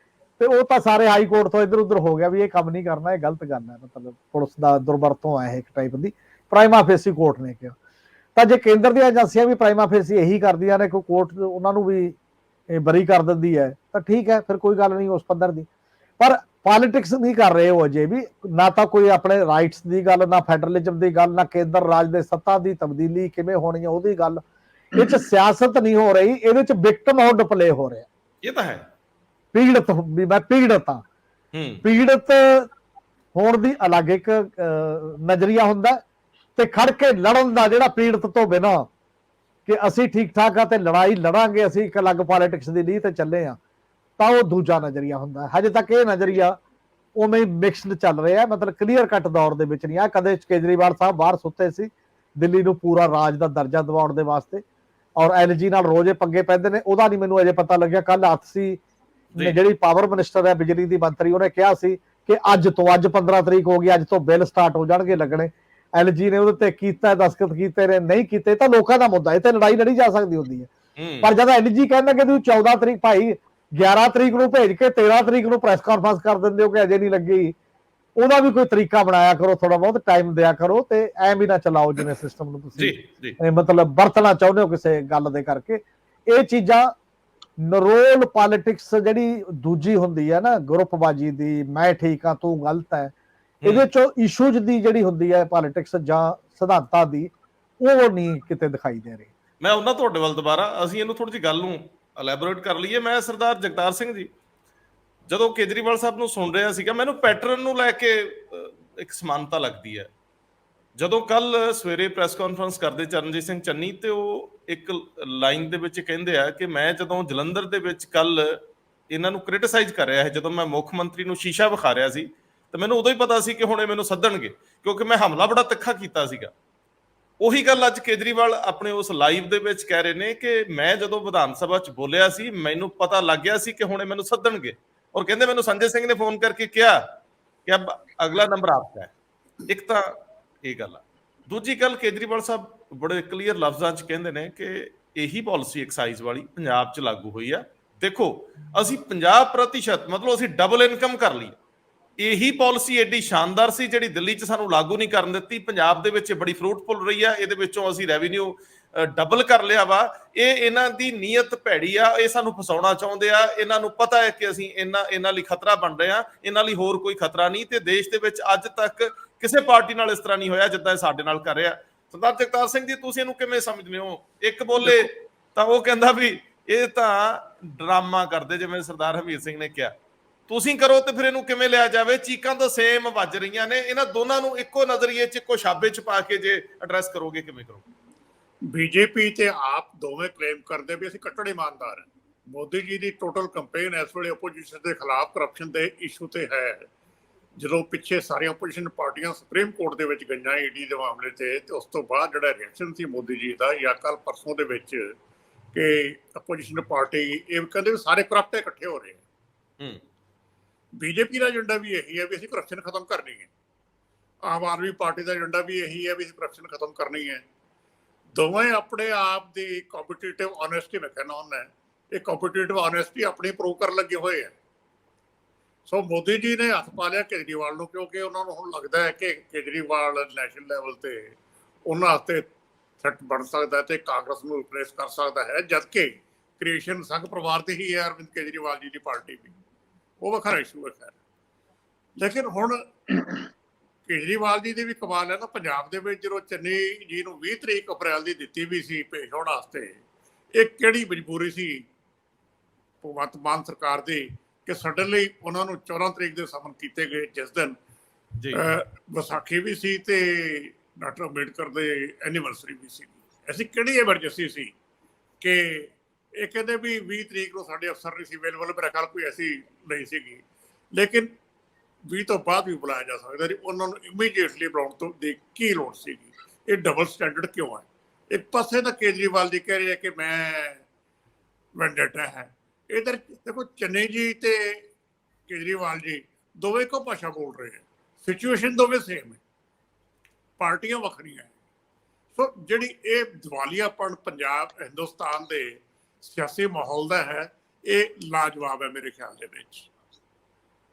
ਤੇ ਉਹ ਤਾਂ ਸਾਰੇ ਹਾਈ ਕੋਰਟ ਤੋਂ ਇੱਧਰ ਉੱਧਰ ਹੋ ਗਿਆ ਵੀ ਇਹ ਕੰਮ ਨਹੀਂ ਕਰਨਾ, ਇਹ ਗਲਤ ਗੱਲ ਹੈ, ਮਤਲਬ ਪੁਲਿਸ ਦਾ ਦੁਰਵਰਤੋਂ ਹੈ ਇੱਕ ਟਾਈਪ ਦੀ, ਪ੍ਰਾਈਮਾ ਫੇਸੀ ਕੋਰਟ ਨੇ ਕਿਹਾ। ਤਾਂ ਜੇ ਕੇਂਦਰ ਦੀਆਂ ਏਜੰਸੀਆਂ ਵੀ ਪ੍ਰਾਈਮਾ ਫੇਸੀ ਇਹੀ ਕਰਦੀਆਂ ਨੇ, ਕੋਈ ਕੋਰਟ ਉਹਨਾਂ ਨੂੰ ਵੀ ਬਰੀ ਕਰ ਦਿੰਦੀ ਹੈ ਤਾਂ ਠੀਕ ਹੈ, ਫਿਰ ਕੋਈ ਗੱਲ ਨਹੀਂ ਉਸ ਪੱਧਰ ਦੀ। ਪਰ ਪੋਲਿਟਿਕਸ ਨਹੀਂ ਕਰ ਰਹੇ ਉਹ ਅਜੇ ਵੀ, ਨਾ ਤਾਂ ਕੋਈ ਆਪਣੇ ਰਾਈਟਸ ਦੀ ਗੱਲ, ਨਾ ਫੈਡਰਲਿਜ਼ਮ ਦੀ ਗੱਲ, ਨਾ ਕੇਂਦਰ ਰਾਜ ਦੇ ਸੱਤਾ ਦੀ ਤਬਦੀਲੀ ਕਿਵੇਂ ਹੋਣੀ ਹੈ ਉਹਦੀ ਗੱਲ। ਇਹ ਚ ਸਿਆਸਤ ਨਹੀਂ ਹੋ ਰਹੀ, ਇਹਦੇ ਚ ਵਿਕਟਮਹੁਡ ਪਲੇ ਹੋ ਰਿਹਾ। ਇਹ ਤਾਂ ਹੈ, ਪੀੜਤ ਵੀ ਮੈਂ ਪੀੜਤ ਹਾਂ, ਪੀੜਤ ਹੋਣ ਦੀ ਅਲੱਗ ਇੱਕ ਨਜ਼ਰੀਆ ਹੁੰਦਾ, ਤੇ ਖੜ ਕੇ ਲੜਨ ਦਾ ਜਿਹੜਾ ਪੀੜਤ ਤੋਂ ਬਿਨਾਂ ਕਿ ਅਸੀਂ ਠੀਕ ਠਾਕ ਆ ਤੇ ਲੜਾਈ ਲੜਾਂਗੇ, ਅਸੀਂ ਇੱਕ ਅਲੱਗ ਪੋਲਿਟਿਕਸ ਦੀ ਲੀਹ ਤੇ ਚੱਲੇ ਆ, ਤਾਂ ਉਹ ਦੂਜਾ ਨਜ਼ਰੀਆ ਹੁੰਦਾ। ਹਜੇ ਤੱਕ ਇਹ ਨਜ਼ਰੀਆ ਉਵੇਂ ਹੀ ਮਿਕਸਡ ਚੱਲ ਰਿਹਾ, ਮਤਲਬ ਕਲੀਅਰ ਕੱਟ ਦੌਰ ਦੇ ਵਿੱਚ ਨਹੀਂ ਆ। ਕਦੇ ਕੇਜਰੀਵਾਲ ਸਾਹਿਬ ਬਾਹਰ ਸੁੱਤੇ ਸੀ ਦਿੱਲੀ ਨੂੰ ਪੂਰਾ ਰਾਜ ਦਾ ਦਰਜਾ ਦਿਵਾਉਣ ਦੇ ਵਾਸਤੇ, ਔਰ ਐਲਜੀ ਨਾਲ ਰੋਜ਼ੇ ਪੰਗੇ ਪੈਂਦੇ ਨੇ, ਉਹਦਾ ਨਹੀਂ ਮੈਨੂੰ ਅਜੇ ਪਤਾ ਲੱਗਿਆ। ਕੱਲ ਆਤਸੀ ਨੇ ਜਿਹੜੀ ਪਾਵਰ ਮਿਨਿਸਟਰ ਹੈ, ਬਿਜਲੀ ਦੀ ਮੰਤਰੀ, ਉਹਨੇ ਕਿਹਾ ਸੀ ਕਿ ਅੱਜ 15 ਤਰੀਕ ਹੋ ਗਈ, ਅੱਜ ਤੋਂ ਬਿੱਲ ਸਟਾਰਟ ਹੋ ਜਾਣਗੇ ਲੱਗਣੇ। ਐਲਜੀ ਨੇ ਉਹਦੇ ਤੇ ਕੀਤਾ, ਦਸਤਖਤ ਕੀਤੇ ਨੇ, ਨਹੀਂ ਕੀਤੇ ਤਾਂ ਲੋਕਾਂ ਦਾ ਮੁੱਦਾ, ਇਹ ਤੇ ਲੜਾਈ ਲੜੀ ਜਾ ਸਕਦੀ ਹੁੰਦੀ ਹੈ। ਪਰ ਜਦ ਐਲਜੀ ਕਹਿੰਦਾ ਕਿ ਤੁਸੀਂ 14 ਤਰੀਕ ਭਾਈ 11 ਤਰੀਕ ਨੂੰ ਭੇਜ ਕੇ 13 ਤਰੀਕ ਨੂੰ ਪ੍ਰੈਸ ਕਾਨਫਰੰਸ ਕਰ ਦਿੰਦੇ ਹੋ ਕਿ ਅਜੇ ਨਹੀਂ ਲੱਗੀ, ਉਹਦਾ ਵੀ ਕੋਈ ਤਰੀਕਾ ਬਣਾਇਆ ਕਰੋ, ਥੋੜਾ ਬਹੁਤ ਟਾਈਮ ਦਿਆ ਕਰੋ, ਤੇ ਐ ਵੀ ਨਾ ਚਲਾਓ ਜਿਵੇਂ ਸਿਸਟਮ ਨੂੰ ਤੁਸੀਂ ਮਤਲਬ ਵਰਤਣਾ ਚਾਹੁੰਦੇ ਹੋ ਕਿਸੇ ਗੱਲ ਦੇ ਕਰਕੇ। ਇਹ ਚੀਜ਼ਾਂ ਨਰੋਲ ਪੋਲਿਟਿਕਸ ਜਿਹੜੀ ਦੂਜੀ ਹੁੰਦੀ ਹੈ ਨਾ, ਗਰੁੱਪਬਾਜੀ ਦੀ, ਮੈਂ ਠੀਕ ਆ ਤੂੰ ਗਲਤ ਹੈ, ਇਹਦੇ ਚੋਂ ਇਸ਼ੂਜ਼ ਦੀ ਜਿਹੜੀ ਹੁੰਦੀ ਹੈ ਪੋਲਿਟਿਕਸ ਜਾਂ ਸਿਧਾਂਤਾਂ ਦੀ, ਉਹ ਨਹੀਂ ਕਿਤੇ ਦਿਖਾਈ ਦੇ ਰਹੀ। ਮੈਂ ਉਹਨਾਂ ਤੁਹਾਡੇ ਵੱਲ ਦੁਬਾਰਾ, ਅਸੀਂ ਇਹਨੂੰ ਥੋੜੀ ਜਿਹੀ ਗੱਲ ਨੂੰ ਐਲੈਬੋਰੇਟ ਕਰ ਲਈਏ। ਮੈਂ ਸਰਦਾਰ ਜਗਤਾਰ ਸਿੰਘ ਜੀ, ਜਦੋਂ ਕੇਜਰੀਵਾਲ ਸਾਹਿਬ ਨੂੰ ਸੁਣ ਰਿਹਾ ਸੀਗਾ, ਮੈਨੂੰ ਪੈਟਰਨ ਨੂੰ ਲੈ ਕੇ ਇੱਕ ਸਮਾਨਤਾ ਲੱਗਦੀ ਹੈ। ਜਦੋਂ ਕੱਲ ਸਵੇਰੇ ਪ੍ਰੈਸ ਕਾਨਫਰੰਸ ਕਰਦੇ ਚਰਨਜੀਤ ਸਿੰਘ ਚੰਨੀ, ਤੇ ਉਹ ਇੱਕ ਲਾਈਨ ਦੇ ਵਿੱਚ ਕਹਿੰਦੇ ਆ ਕਿ ਮੈਂ ਜਦੋਂ ਜਲੰਧਰ ਦੇ ਵਿੱਚ ਕੱਲ ਇਹਨਾਂ ਨੂੰ ਕ੍ਰਿਟਿਸਾਈਜ਼ ਕਰ ਰਿਹਾ ਹੈ, ਜਦੋਂ ਮੈਂ ਮੁੱਖ ਮੰਤਰੀ ਨੂੰ ਸ਼ੀਸ਼ਾ ਵਿਖਾ ਰਿਹਾ ਸੀ, ਤਾਂ ਮੈਨੂੰ ਉਦੋਂ ਹੀ ਪਤਾ ਸੀ ਕਿ ਹੁਣ ਇਹ ਮੈਨੂੰ ਸੱਦਣਗੇ, ਕਿਉਂਕਿ ਮੈਂ ਹਮਲਾ ਬੜਾ ਤਿੱਖਾ ਕੀਤਾ ਸੀਗਾ। ਉਹੀ ਗੱਲ ਅੱਜ ਕੇਜਰੀਵਾਲ ਆਪਣੇ ਉਸ ਲਾਈਵ ਦੇ ਵਿੱਚ ਕਹਿ ਰਹੇ ਨੇ ਕਿ ਮੈਂ ਜਦੋਂ ਵਿਧਾਨ ਸਭਾ 'ਚ ਬੋਲਿਆ ਸੀ, ਮੈਨੂੰ ਪਤਾ ਲੱਗ ਗਿਆ ਸੀ ਕਿ ਹੁਣ ਇਹ ਮੈਨੂੰ ਸੱਦਣਗੇ, ਔਰ ਕਹਿੰਦੇ ਮੈਨੂੰ ਸੰਜੇ ਸਿੰਘ ਨੇ ਫੋਨ ਕਰਕੇ ਕਿਹਾ ਕਿ ਅਬ ਅਗਲਾ ਨੰਬਰ ਆਪਕਾ ਹੈ। ਇੱਕ ਤਾਂ ਇਹ ਗੱਲ ਆ। ਦੂਜੀ ਗੱਲ, ਕੇਜਰੀਵਾਲ ਸਾਹਿਬ ਬੜੇ ਕਲੀਅਰ ਲਫ਼ਜ਼ਾਂ 'ਚ ਕਹਿੰਦੇ ਨੇ ਕਿ ਇਹੀ ਪਾਲਿਸੀ ਐਕਸਾਈਜ਼ ਵਾਲੀ ਪੰਜਾਬ 'ਚ ਲਾਗੂ ਹੋਈ ਆ। ਦੇਖੋ, ਅਸੀਂ 50% ਮਤਲਬ ਅਸੀਂ ਡਬਲ ਇਨਕਮ ਕਰ ਲਈ। ਇਹੀ ਪਾਲਿਸੀ ਐਡੀ ਸ਼ਾਨਦਾਰ ਸੀ ਜਿਹੜੀ ਦਿੱਲੀ 'ਚ ਸਾਨੂੰ ਲਾਗੂ ਨਹੀਂ ਕਰਨ ਦਿੱਤੀ, ਪੰਜਾਬ ਦੇ ਵਿੱਚ ਬੜੀ ਫਰੂਟਫੁਲ ਰਹੀ ਆ, ਇਹਦੇ ਵਿੱਚੋਂ ਅਸੀਂ ਰੈਵਨਿਊ ਡਬਲ ਕਰ ਲਿਆ ਵਾ। ਇਹ ਇਹਨਾਂ ਦੀ ਨੀਅਤ ਭੈੜੀ ਆ, ਇਹ ਸਾਨੂੰ ਫਸਾਉਣਾ ਚਾਹੁੰਦੇ ਆ। ਇਹਨਾਂ ਨੂੰ ਪਤਾ ਹੈ ਕਿ ਅਸੀਂ ਇਹਨਾਂ ਲਈ ਖਤਰਾ ਬਣ ਰਹੇ ਆ, ਇਹਨਾਂ ਲਈ ਹੋਰ ਕੋਈ ਖਤਰਾ ਨਹੀਂ। ਤੇ ਦੇਸ਼ ਦੇ ਵਿੱਚ ਅੱਜ ਤੱਕ ਕਿਸੇ ਪਾਰਟੀ ਨਾਲ ਇਸ ਤਰ੍ਹਾਂ ਨਹੀਂ ਹੋਇਆ ਜਿੱਦਾਂ ਇਹ ਸਾਡੇ ਨਾਲ ਕਰ ਰਿਹਾ। ਸਰਦਾਰ ਜਗਤਾਰ ਸਿੰਘ ਜੀ, ਤੁਸੀਂ ਇਹਨੂੰ ਕਿਵੇਂ ਸਮਝਦੇ ਹੋ? ਇੱਕ ਬੋਲੇ ਤਾਂ ਉਹ ਕਹਿੰਦਾ ਵੀ ਇਹ ਤਾਂ ਡਰਾਮਾ ਕਰਦੇ, ਜਿਵੇਂ ਸਰਦਾਰ ਹਰਮੀਤ ਸਿੰਘ ਨੇ ਕਿਹਾ। ਤੁਸੀਂ ਕਰੋ ਤੇ ਫਿਰ ਇਹਨੂੰ ਕਿਵੇਂ ਲਿਆ ਜਾਵੇ? ਚੀਕਾਂ ਤਾਂ ਸੇਮ ਵੱਜ ਰਹੀਆਂ ਨੇ। ਇਹਨਾਂ ਦੋਨਾਂ ਨੂੰ ਇੱਕੋ ਨਜ਼ਰੀਏ 'ਚ, ਇੱਕੋ ਛਾਬੇ 'ਚ ਪਾ ਕੇ ਜੇ ਐਡਰੈਸ ਕਰੋਗੇ, ਕਿਵੇਂ ਕਰੋਗੇ? ਬੀਜੇਪੀ ਤੇ ਆਪ ਦੋਵੇਂ ਕਲੇਮ ਕਰਦੇ ਵੀ ਅਸੀਂ ਕੱਟੜ ਇਮਾਨਦਾਰ ਹਾਂ। ਮੋਦੀ ਜੀ ਦੀ ਟੋਟਲ ਕੰਪੇਨ ਇਸ ਵੇਲੇ ਓਪੋਜੀਸ਼ਨ ਦੇ ਖਿਲਾਫ ਕਰਪਸ਼ਨ ਦੇ ਇਸ਼ੂ ਤੇ ਹੈ। ਜਦੋਂ ਪਿੱਛੇ ਸਾਰੀਆਂ ਓਪੋਜੀਸ਼ਨ ਪਾਰਟੀਆਂ ਸੁਪਰੀਮ ਕੋਰਟ ਦੇ ਵਿੱਚ ਗਈਆਂ ਈਡੀ ਦੇ ਮਾਮਲੇ ਤੇ ਉਸ ਤੋਂ ਬਾਅਦ ਜਿਹੜਾ ਰਿਐਕਸ਼ਨ ਸੀ ਮੋਦੀ ਜੀ ਦਾ, ਜਾਂ ਕੱਲ ਪਰਸੋਂ ਦੇ ਵਿੱਚ, ਕਿ ਓਪੋਜੀਸ਼ਨ ਪਾਰਟੀ ਇਹ ਕਹਿੰਦੇ ਵੀ ਸਾਰੇ ਕਰਪਟ ਇਕੱਠੇ ਹੋ ਰਹੇ ਆ। ਬੀਜੇਪੀ ਦਾ ਏਜੰਡਾ ਵੀ ਇਹੀ ਹੈ ਵੀ ਅਸੀਂ ਕਰਪਸ਼ਨ ਖਤਮ ਕਰਨੀ ਹੈ। ਆਮ ਆਦਮੀ ਪਾਰਟੀ ਦਾ ਏਜੰਡਾ ਵੀ ਇਹੀ ਹੈ ਵੀ ਅਸੀਂ ਕਰਪਸ਼ਨ ਖਤਮ ਕਰਨੀ ਹੈ। ਦੋਵੇਂ ਆਪਣੇ ਆਪ ਦੀ ਕੰਪੀਟੀਟਿਵ ਆਨੈਸਟੀ, ਮੈਂ ਕਹਿੰਦਾ ਹੁੰਦਾ, ਇਹ ਕੰਪੀਟੀਟਿਵ ਆਨੈਸਟੀ ਆਪਣੀ ਪ੍ਰੂਵ ਕਰਨ ਲੱਗੇ ਹੋਏ ਆ। ਸੋ ਮੋਦੀ ਜੀ ਨੇ ਹੱਥ ਪਾ ਲਿਆ ਕੇਜਰੀਵਾਲ ਨੂੰ, ਕਿਉਂਕਿ ਉਹਨਾਂ ਨੂੰ ਹੁਣ ਲੱਗਦਾ ਹੈ ਕਿ ਕੇਜਰੀਵਾਲ ਨੈਸ਼ਨਲ ਲੈਵਲ ਤੇ ਉਹਨਾਂ ਵਾਸਤੇ ਥ੍ਰੈਟ ਬਣ ਸਕਦਾ ਹੈ ਤੇ ਕਾਂਗਰਸ ਨੂੰ ਰਿਪਲੇਸ ਕਰ ਸਕਦਾ ਹੈ, ਜਦਕਿ ਕ੍ਰੀਏਸ਼ਨ ਸੰਘ ਪਰਿਵਾਰ ਦੀ ਹੀ ਹੈ ਅਰਵਿੰਦ ਕੇਜਰੀਵਾਲ ਜੀ ਦੀ ਪਾਰਟੀ ਵੀ, ਉਹ ਵੱਖਰਾ ਇਸ਼ੂ ਹੈ। ਖੈਰ ਲੇਕਿਨ ਹੁਣ ਕੇਜਰੀਵਾਲ ਜੀ ਦੀ ਵੀ ਕਮਾਲ ਹੈ ਨਾ, ਪੰਜਾਬ ਦੇ ਵਿੱਚ ਜਦੋਂ ਚੰਨੀ ਜੀ ਨੂੰ 20 ਤਰੀਕ ਅਪ੍ਰੈਲ ਦੀ ਦਿੱਤੀ ਵੀ ਸੀ ਪੇਸ਼ ਹੋਣ ਵਾਸਤੇ, ਇਹ ਕਿਹੜੀ ਮਜਬੂਰੀ ਸੀ ਭਗਵੰਤ ਮਾਨ ਸਰਕਾਰ ਦੀ ਕਿ ਸਡਨਲੀ ਉਹਨਾਂ ਨੂੰ 14 ਤਰੀਕ ਦੇ ਸਮਨ ਕੀਤੇ ਗਏ, ਜਿਸ ਦਿਨ ਵਿਸਾਖੀ ਵੀ ਸੀ ਤੇ ਡਾਕਟਰ ਅੰਬੇਡਕਰ ਦੇ ਐਨੀਵਰਸਰੀ ਵੀ ਸੀ। ਐਸੀ ਕਿਹੜੀ ਐਮਰਜੈਂਸੀ ਸੀ ਕਿ ਇਹ ਕਹਿੰਦੇ ਵੀ 20 ਤਰੀਕ ਨੂੰ ਸਾਡੇ ਅਫਸਰ ਨਹੀਂ ਸੀ ਅਵੇਲੇਬਲ, ਮੇਰਾ ਖਿਆਲ ਕੋਈ ਐਸੀ ਨਹੀਂ ਸੀਗੀ, ਲੇਕਿਨ 20 ਤੋਂ ਬਾਅਦ ਵੀ ਬੁਲਾਇਆ ਜਾ ਸਕਦਾ ਸੀ, ਉਹਨਾਂ ਨੂੰ ਇਮੀਡੀਏਟਲੀ ਬੁਲਾਉਣ ਤੋਂ ਦੀ ਕੀ ਲੋੜ ਸੀਗੀ? ਇਹ ਡਬਲ ਸਟੈਂਡਰਡ ਕਿਉਂ ਹੈ? ਇੱਕ ਪਾਸੇ ਤਾਂ ਕੇਜਰੀਵਾਲ ਜੀ ਕਹਿ ਰਹੇ ਕਿ ਮੈਂ ਵੈਂਡੇਟਾ ਹੈ, ਇਧਰ ਦੇਖੋ ਚੰਨੀ ਜੀ ਤੇ ਕੇਜਰੀਵਾਲ ਜੀ ਦੋਵੇਂ ਇੱਕੋ ਭਾਸ਼ਾ ਬੋਲ ਰਹੇ ਹੈ, ਸਿਚੁਏਸ਼ਨ ਦੋਵੇਂ ਸੇਮ ਹੈ, ਪਾਰਟੀਆਂ ਵੱਖਰੀਆਂ ਹੈ। ਸੋ ਜਿਹੜੀ ਇਹ ਦਿਵਾਲੀਆਪਣ ਪੰਜਾਬ ਹਿੰਦੁਸਤਾਨ ਦੇ ਸਿਆਸੀ ਮਾਹੌਲ ਦਾ ਹੈ, ਇਹ ਲਾਜਵਾਬ ਹੈ ਮੇਰੇ ਖਿਆਲ ਦੇ ਵਿੱਚ।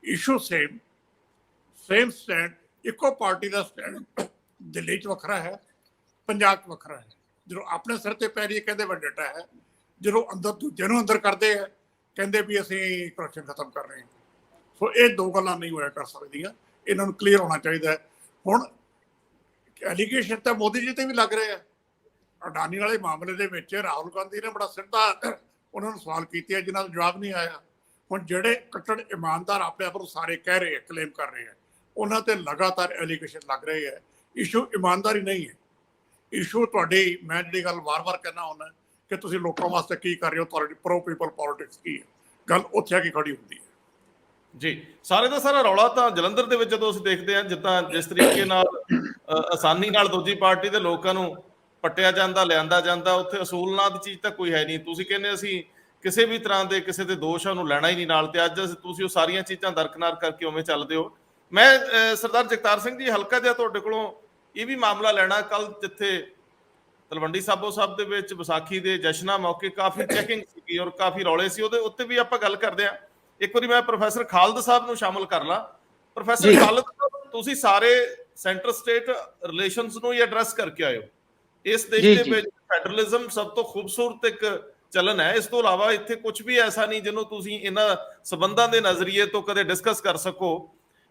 ਇਸ਼ੂ ਸੇਮ ਸਟੈਂਡ, ਇੱਕੋ ਪਾਰਟੀ ਦਾ ਸਟੈਂਡ ਦਿੱਲੀ 'ਚ ਵੱਖਰਾ ਹੈ, ਪੰਜਾਬ 'ਚ ਵੱਖਰਾ ਹੈ। ਜਦੋਂ ਆਪਣੇ ਸਿਰ ਤੇ ਪੈ ਰਹੀ ਕਹਿੰਦੇ ਵੈਂਡੇਟਾ ਹੈ, ਜਦੋਂ ਅੰਦਰ ਦੂਜੇ ਨੂੰ ਅੰਦਰ ਕਰਦੇ ਹੈ ਕਹਿੰਦੇ ਵੀ ਅਸੀਂ ਕਰਪਸ਼ਨ ਖਤਮ ਕਰ ਰਹੇ ਹਾਂ। ਸੋ ਇਹ ਦੋ ਗੱਲਾਂ ਨਹੀਂ ਹੋਇਆ ਕਰ ਸਕਦੀਆਂ, ਇਹਨਾਂ ਨੂੰ ਕਲੀਅਰ ਹੋਣਾ ਚਾਹੀਦਾ ਹੈ। ਹੁਣ ਐਲੀਗੇਸ਼ਨ ਤਾਂ ਮੋਦੀ ਜੀ ਤੇ ਵੀ ਲੱਗ ਰਿਹਾ ਹੈ। ਅਡਾਨੀ ਵਾਲੇ ਮਾਮਲੇ ਦੇ ਵਿੱਚ ਰਾਹੁਲ ਗਾਂਧੀ ਨੇ ਬੜਾ ਸਿੱਧਾ ਉਹਨਾਂ ਨੂੰ ਸਵਾਲ ਕੀਤੇ ਜਿਨ੍ਹਾਂ ਦਾ ਜਵਾਬ ਨਹੀਂ ਆਇਆ। ਹੁਣ ਜਿਹੜੇ ਕੱਟੜ ਇਮਾਨਦਾਰ ਆਪਣੇ ਆਪ ਨੂੰ ਸਾਰੇ ਕਹਿ ਰਹੇ ਹੈ, ਕਲੇਮ ਕਰ ਰਹੇ ਹੈ, ਉਹਨਾਂ ਤੇ ਲਗਾਤਾਰ ਐਲੀਗੇਸ਼ਨ ਲੱਗ ਰਹੇ ਹੈ। ਇਸ਼ੂ ਇਮਾਨਦਾਰੀ ਨਹੀਂ ਹੈ, ਇਸ਼ੂ ਤੁਹਾਡੀ, ਮੈਂ ਜਿਹੜੀ ਗੱਲ ਵਾਰ-ਵਾਰ ਕਹਿਣਾ ਹੁੰਦਾ ਕਿ ਤੁਸੀਂ ਲੋਕਾਂ ਵਾਸਤੇ ਕੀ ਕਰ ਰਹੇ ਹੋ, ਤੁਹਾਡੀ ਪ੍ਰੋ ਪੀਪਲ ਪੋਲਿਟਿਕਸ ਕੀ ਹੈ, ਗੱਲ ਉੱਥੇ ਆ ਕੇ ਖੜੀ ਹੁੰਦੀ ਹੈ। ਜੀ, ਸਾਰੇ ਦਾ ਸਾਰਾ ਰੌਲਾ ਤਾਂ ਜਲੰਧਰ ਦੇ ਵਿੱਚ ਜਦੋਂ ਅਸੀਂ ਦੇਖਦੇ ਹਾਂ, ਜਿੱਦਾਂ ਜਿਸ ਤਰੀਕੇ ਨਾਲ ਆਸਾਨੀ ਨਾਲ ਦੂਜੀ ਪਾਰਟੀ ਦੇ ਲੋਕਾਂ ਨੂੰ ਪੱਟਿਆ ਜਾਂਦਾ, ਲਿਆਂਦਾ ਜਾਂਦਾ, ਉੱਥੇ ਅਸੂਲ ਨਾਂ ਦੀ ਚੀਜ਼ ਤਾਂ ਕੋਈ ਹੈ ਨਹੀਂ। ਤੁਸੀਂ ਕਹਿੰਦੇ ਅਸੀਂ ਕਿਸੇ ਵੀ ਤਰ੍ਹਾਂ ਦੇ ਕਿਸੇ ਦੇ ਦੋਸ਼ ਨੂੰ ਲੈਣਾ ਹੀ ਨਹੀਂ ਨਾਲ, ਤੇ ਅੱਜ ਤੁਸੀਂ ਉਹ ਸਾਰੀਆਂ ਚੀਜ਼ਾਂ ਦਰਕਨਾਰ ਕਰਕੇ ਉਵੇਂ ਚੱਲਦੇ ਹੋ। ਮੈਂ ਸਰਦਾਰ ਜਗਤਾਰ ਸਿੰਘ ਜੀ ਹਲਕਾ ਜਿਹਾ ਤੁਹਾਡੇ ਕੋਲੋਂ ਇਹ ਵੀ ਮਾਮਲਾ ਲੈਣਾ, ਕੱਲ ਜਿੱਥੇ ਤਲਵੰਡੀ ਸਾਬੋ ਸਾਹਿਬ ਦੇ ਵਿੱਚ ਵਿਸਾਖੀ ਦੇ ਜਸ਼ਨਾਂ ਮੌਕੇ ਕਾਫੀ ਚੈਕਿੰਗ ਸੀਗੀ ਔਰ ਕਾਫੀ ਰੌਲੇ ਸੀ, ਉਹਦੇ ਉੱਤੇ ਵੀ ਆਪਾਂ ਗੱਲ ਕਰਦੇ ਹਾਂ। ਇੱਕ ਵਾਰੀ ਮੈਂ ਪ੍ਰੋਫੈਸਰ ਖਾਲਦ ਸਾਹਿਬ ਨੂੰ ਸ਼ਾਮਲ ਕਰ ਲਾਂ। ਪ੍ਰੋਫੈਸਰ ਖਾਲਦ, ਤੁਸੀਂ ਸਾਰੇ ਸੈਂਟਰ ਸਟੇਟ ਰਿਲੇਸ਼ਨਸ ਨੂੰ ਹੀ ਐਡਰੈਸ ਕਰਕੇ ਆਏ ਹੋ। ਇਸ ਦੇਸ਼ ਦੇ ਵਿੱਚ ਫੈਡਰਲਿਜ਼ਮ ਸਭ ਤੋਂ ਖੂਬਸੂਰਤ ਇੱਕ ਚਲਨ ਹੈ, ਇਸ ਤੋਂ ਇਲਾਵਾ ਇੱਥੇ ਕੁਝ ਵੀ ਐਸਾ ਨਹੀਂ ਜਿਹਨੂੰ ਤੁਸੀਂ ਇਹਨਾਂ ਸਬੰਧਾਂ ਦੇ ਨਜ਼ਰੀਏ ਤੋਂ ਕਦੇ ਡਿਸਕਸ ਕਰ ਸਕੋ।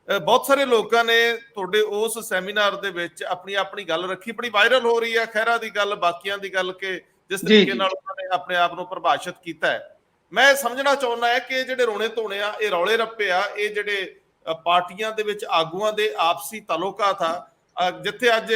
ਬਹੁਤ ਸਾਰੇ ਲੋਕਾਂ ਨੇ ਤੁਹਾਡੇ ਉਸ ਸੈਮੀਨਾਰ ਦੇ ਵਿੱਚ ਆਪਣੀ ਆਪਣੀ ਗੱਲ ਰੱਖੀ, ਬੜੀ ਵਾਇਰਲ ਹੋ ਰਹੀ ਹੈ, ਖਹਿਰਾ ਦੀ ਗੱਲ, ਬਾਕੀਆਂ ਦੀ ਗੱਲ, ਕਿ ਜਿਸ ਤਰੀਕੇ ਨਾਲ ਉਹਨਾਂ ਨੇ ਆਪਣੇ ਆਪ ਨੂੰ ਪ੍ਰਭਾਸ਼ਿਤ ਕੀਤਾ ਹੈ। ਮੈਂ ਸਮਝਣਾ ਚਾਹੁੰਦਾ ਹੈ ਕਿ ਜਿਹੜੇ ਰੋਣੇ ਧੋਣੇ ਆ, ਇਹ ਰੌਲੇ ਰੱਪੇ ਆ, ਇਹ ਜਿਹੜੇ ਪਾਰਟੀਆਂ ਦੇ ਵਿੱਚ ਆਗੂਆਂ ਦੇ ਆਪਸੀ ਤਾਲੁਕਾਤ ਆ, ਜਿੱਥੇ ਅੱਜ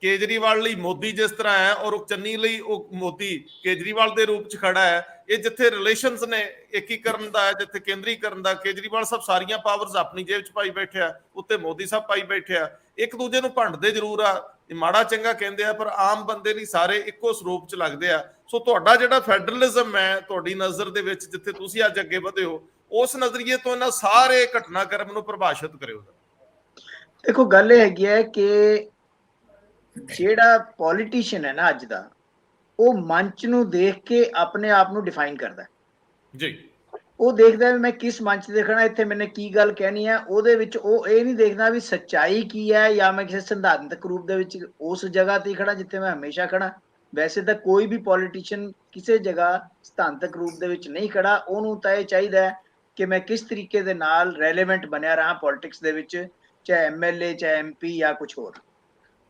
ਕੇਜਰੀਵਾਲ ਲਈ ਮੋਦੀ ਜਿਸ ਤਰ੍ਹਾਂ ਹੈ ਔਰ ਚੰਨੀ ਲਈ ਉਹ ਮੋਦੀ ਕੇਜਰੀਵਾਲ ਦੇ ਰੂਪ 'ਚ ਖੜਾ ਹੈ, ਇਹ ਜਿੱਥੇ ਰਿਲੇਸ਼ਨਸ ਨੇ ਏਕੀਕਰਨ ਦਾ, ਜਿੱਥੇ ਕੇਂਦਰੀਕਰਨ ਦਾ, ਕੇਜਰੀਵਾਲ ਸਾਹਿਬ ਸਾਰੀਆਂ ਪਾਵਰਸ ਆਪਣੀ ਜੇਬ 'ਚ ਪਾਈ ਬੈਠਿਆ, ਉੱਤੇ ਮੋਦੀ ਸਾਹਿਬ ਪਾਈ ਬੈਠਿਆ। ਇੱਕ ਦੂਜੇ ਨੂੰ ਭੰਡਦੇ ਜ਼ਰੂਰ ਆ, ਮਾੜਾ ਚੰਗਾ ਕਹਿੰਦੇ ਆ, ਪਰ ਆਮ ਬੰਦੇ ਲਈ ਸਾਰੇ ਇੱਕੋ ਸਰੂਪ 'ਚ ਲੱਗਦੇ ਆ। ਸੋ ਤੁਹਾਡਾ ਜਿਹੜਾ ਫੈਡਰਲਿਜ਼ਮ ਹੈ, ਤੁਹਾਡੀ ਨਜ਼ਰ ਦੇ ਵਿੱਚ ਜਿੱਥੇ ਤੁਸੀਂ ਅੱਜ ਅੱਗੇ ਵਧੇ ਹੋ, ਉਸ ਨਜ਼ਰੀਏ ਤੋਂ ਇਹਨਾਂ ਸਾਰੇ ਘਟਨਾਕ੍ਰਮ ਨੂੰ ਪ੍ਰਭਾਸ਼ਿਤ ਕਰਿਓ। ਦੇਖੋ, ਗੱਲ ਇਹ ਹੈਗੀ ਹੈ ਕਿ ਜਿਹੜਾ ਪੋਲੀਟੀਸ਼ੀਅਨ ਹੈ ਨਾ ਅੱਜ ਦਾ, ਉਹ ਮੰਚ ਨੂੰ ਦੇਖ ਕੇ ਆਪਣੇ ਆਪ ਨੂੰ ਡਿਫਾਈਨ ਕਰਦਾ ਜੀ। ਉਹ ਦੇਖਦਾ ਵੀ ਮੈਂ ਕਿਸ ਮੰਚ ਤੇ ਖੜਾ, ਇੱਥੇ ਮੈਨੇ ਕੀ ਗੱਲ ਕਹਿਣੀ ਹੈ। ਉਹਦੇ ਵਿੱਚ ਉਹ ਇਹ ਨਹੀਂ ਦੇਖਦਾ ਵੀ ਸੱਚਾਈ ਕੀ ਹੈ ਜਾਂ ਮੈਂ ਕਿਸੇ ਸਿਧਾਂਤਕ ਰੂਪ ਦੇ ਵਿੱਚ ਉਸ ਜਗ੍ਹਾ ਤੇ ਖੜਾ ਜਿੱਥੇ ਮੈਂ ਹਮੇਸ਼ਾ ਖੜਾ। ਵੈਸੇ ਤਾਂ ਕੋਈ ਵੀ ਪੋਲੀਟੀਸ਼ੀਅਨ ਕਿਸੇ ਜਗ੍ਹਾ ਸਿਧਾਂਤਕ ਰੂਪ ਦੇ ਵਿੱਚ ਨਹੀਂ ਖੜਾ, ਉਹਨੂੰ ਤਾਂ ਇਹ ਚਾਹੀਦਾ ਹੈ ਕਿ ਮੈਂ ਕਿਸ ਤਰੀਕੇ ਦੇ ਨਾਲ ਰੈਲੇਵੈਂਟ ਬਣਿਆ ਰਹਾ ਪੋਲਿਟਿਕਸ ਦੇ ਵਿੱਚ, ਚਾਹੇ MLA, ਚਾਹੇ MP ਜਾਂ ਕੁਝ ਹੋਰ।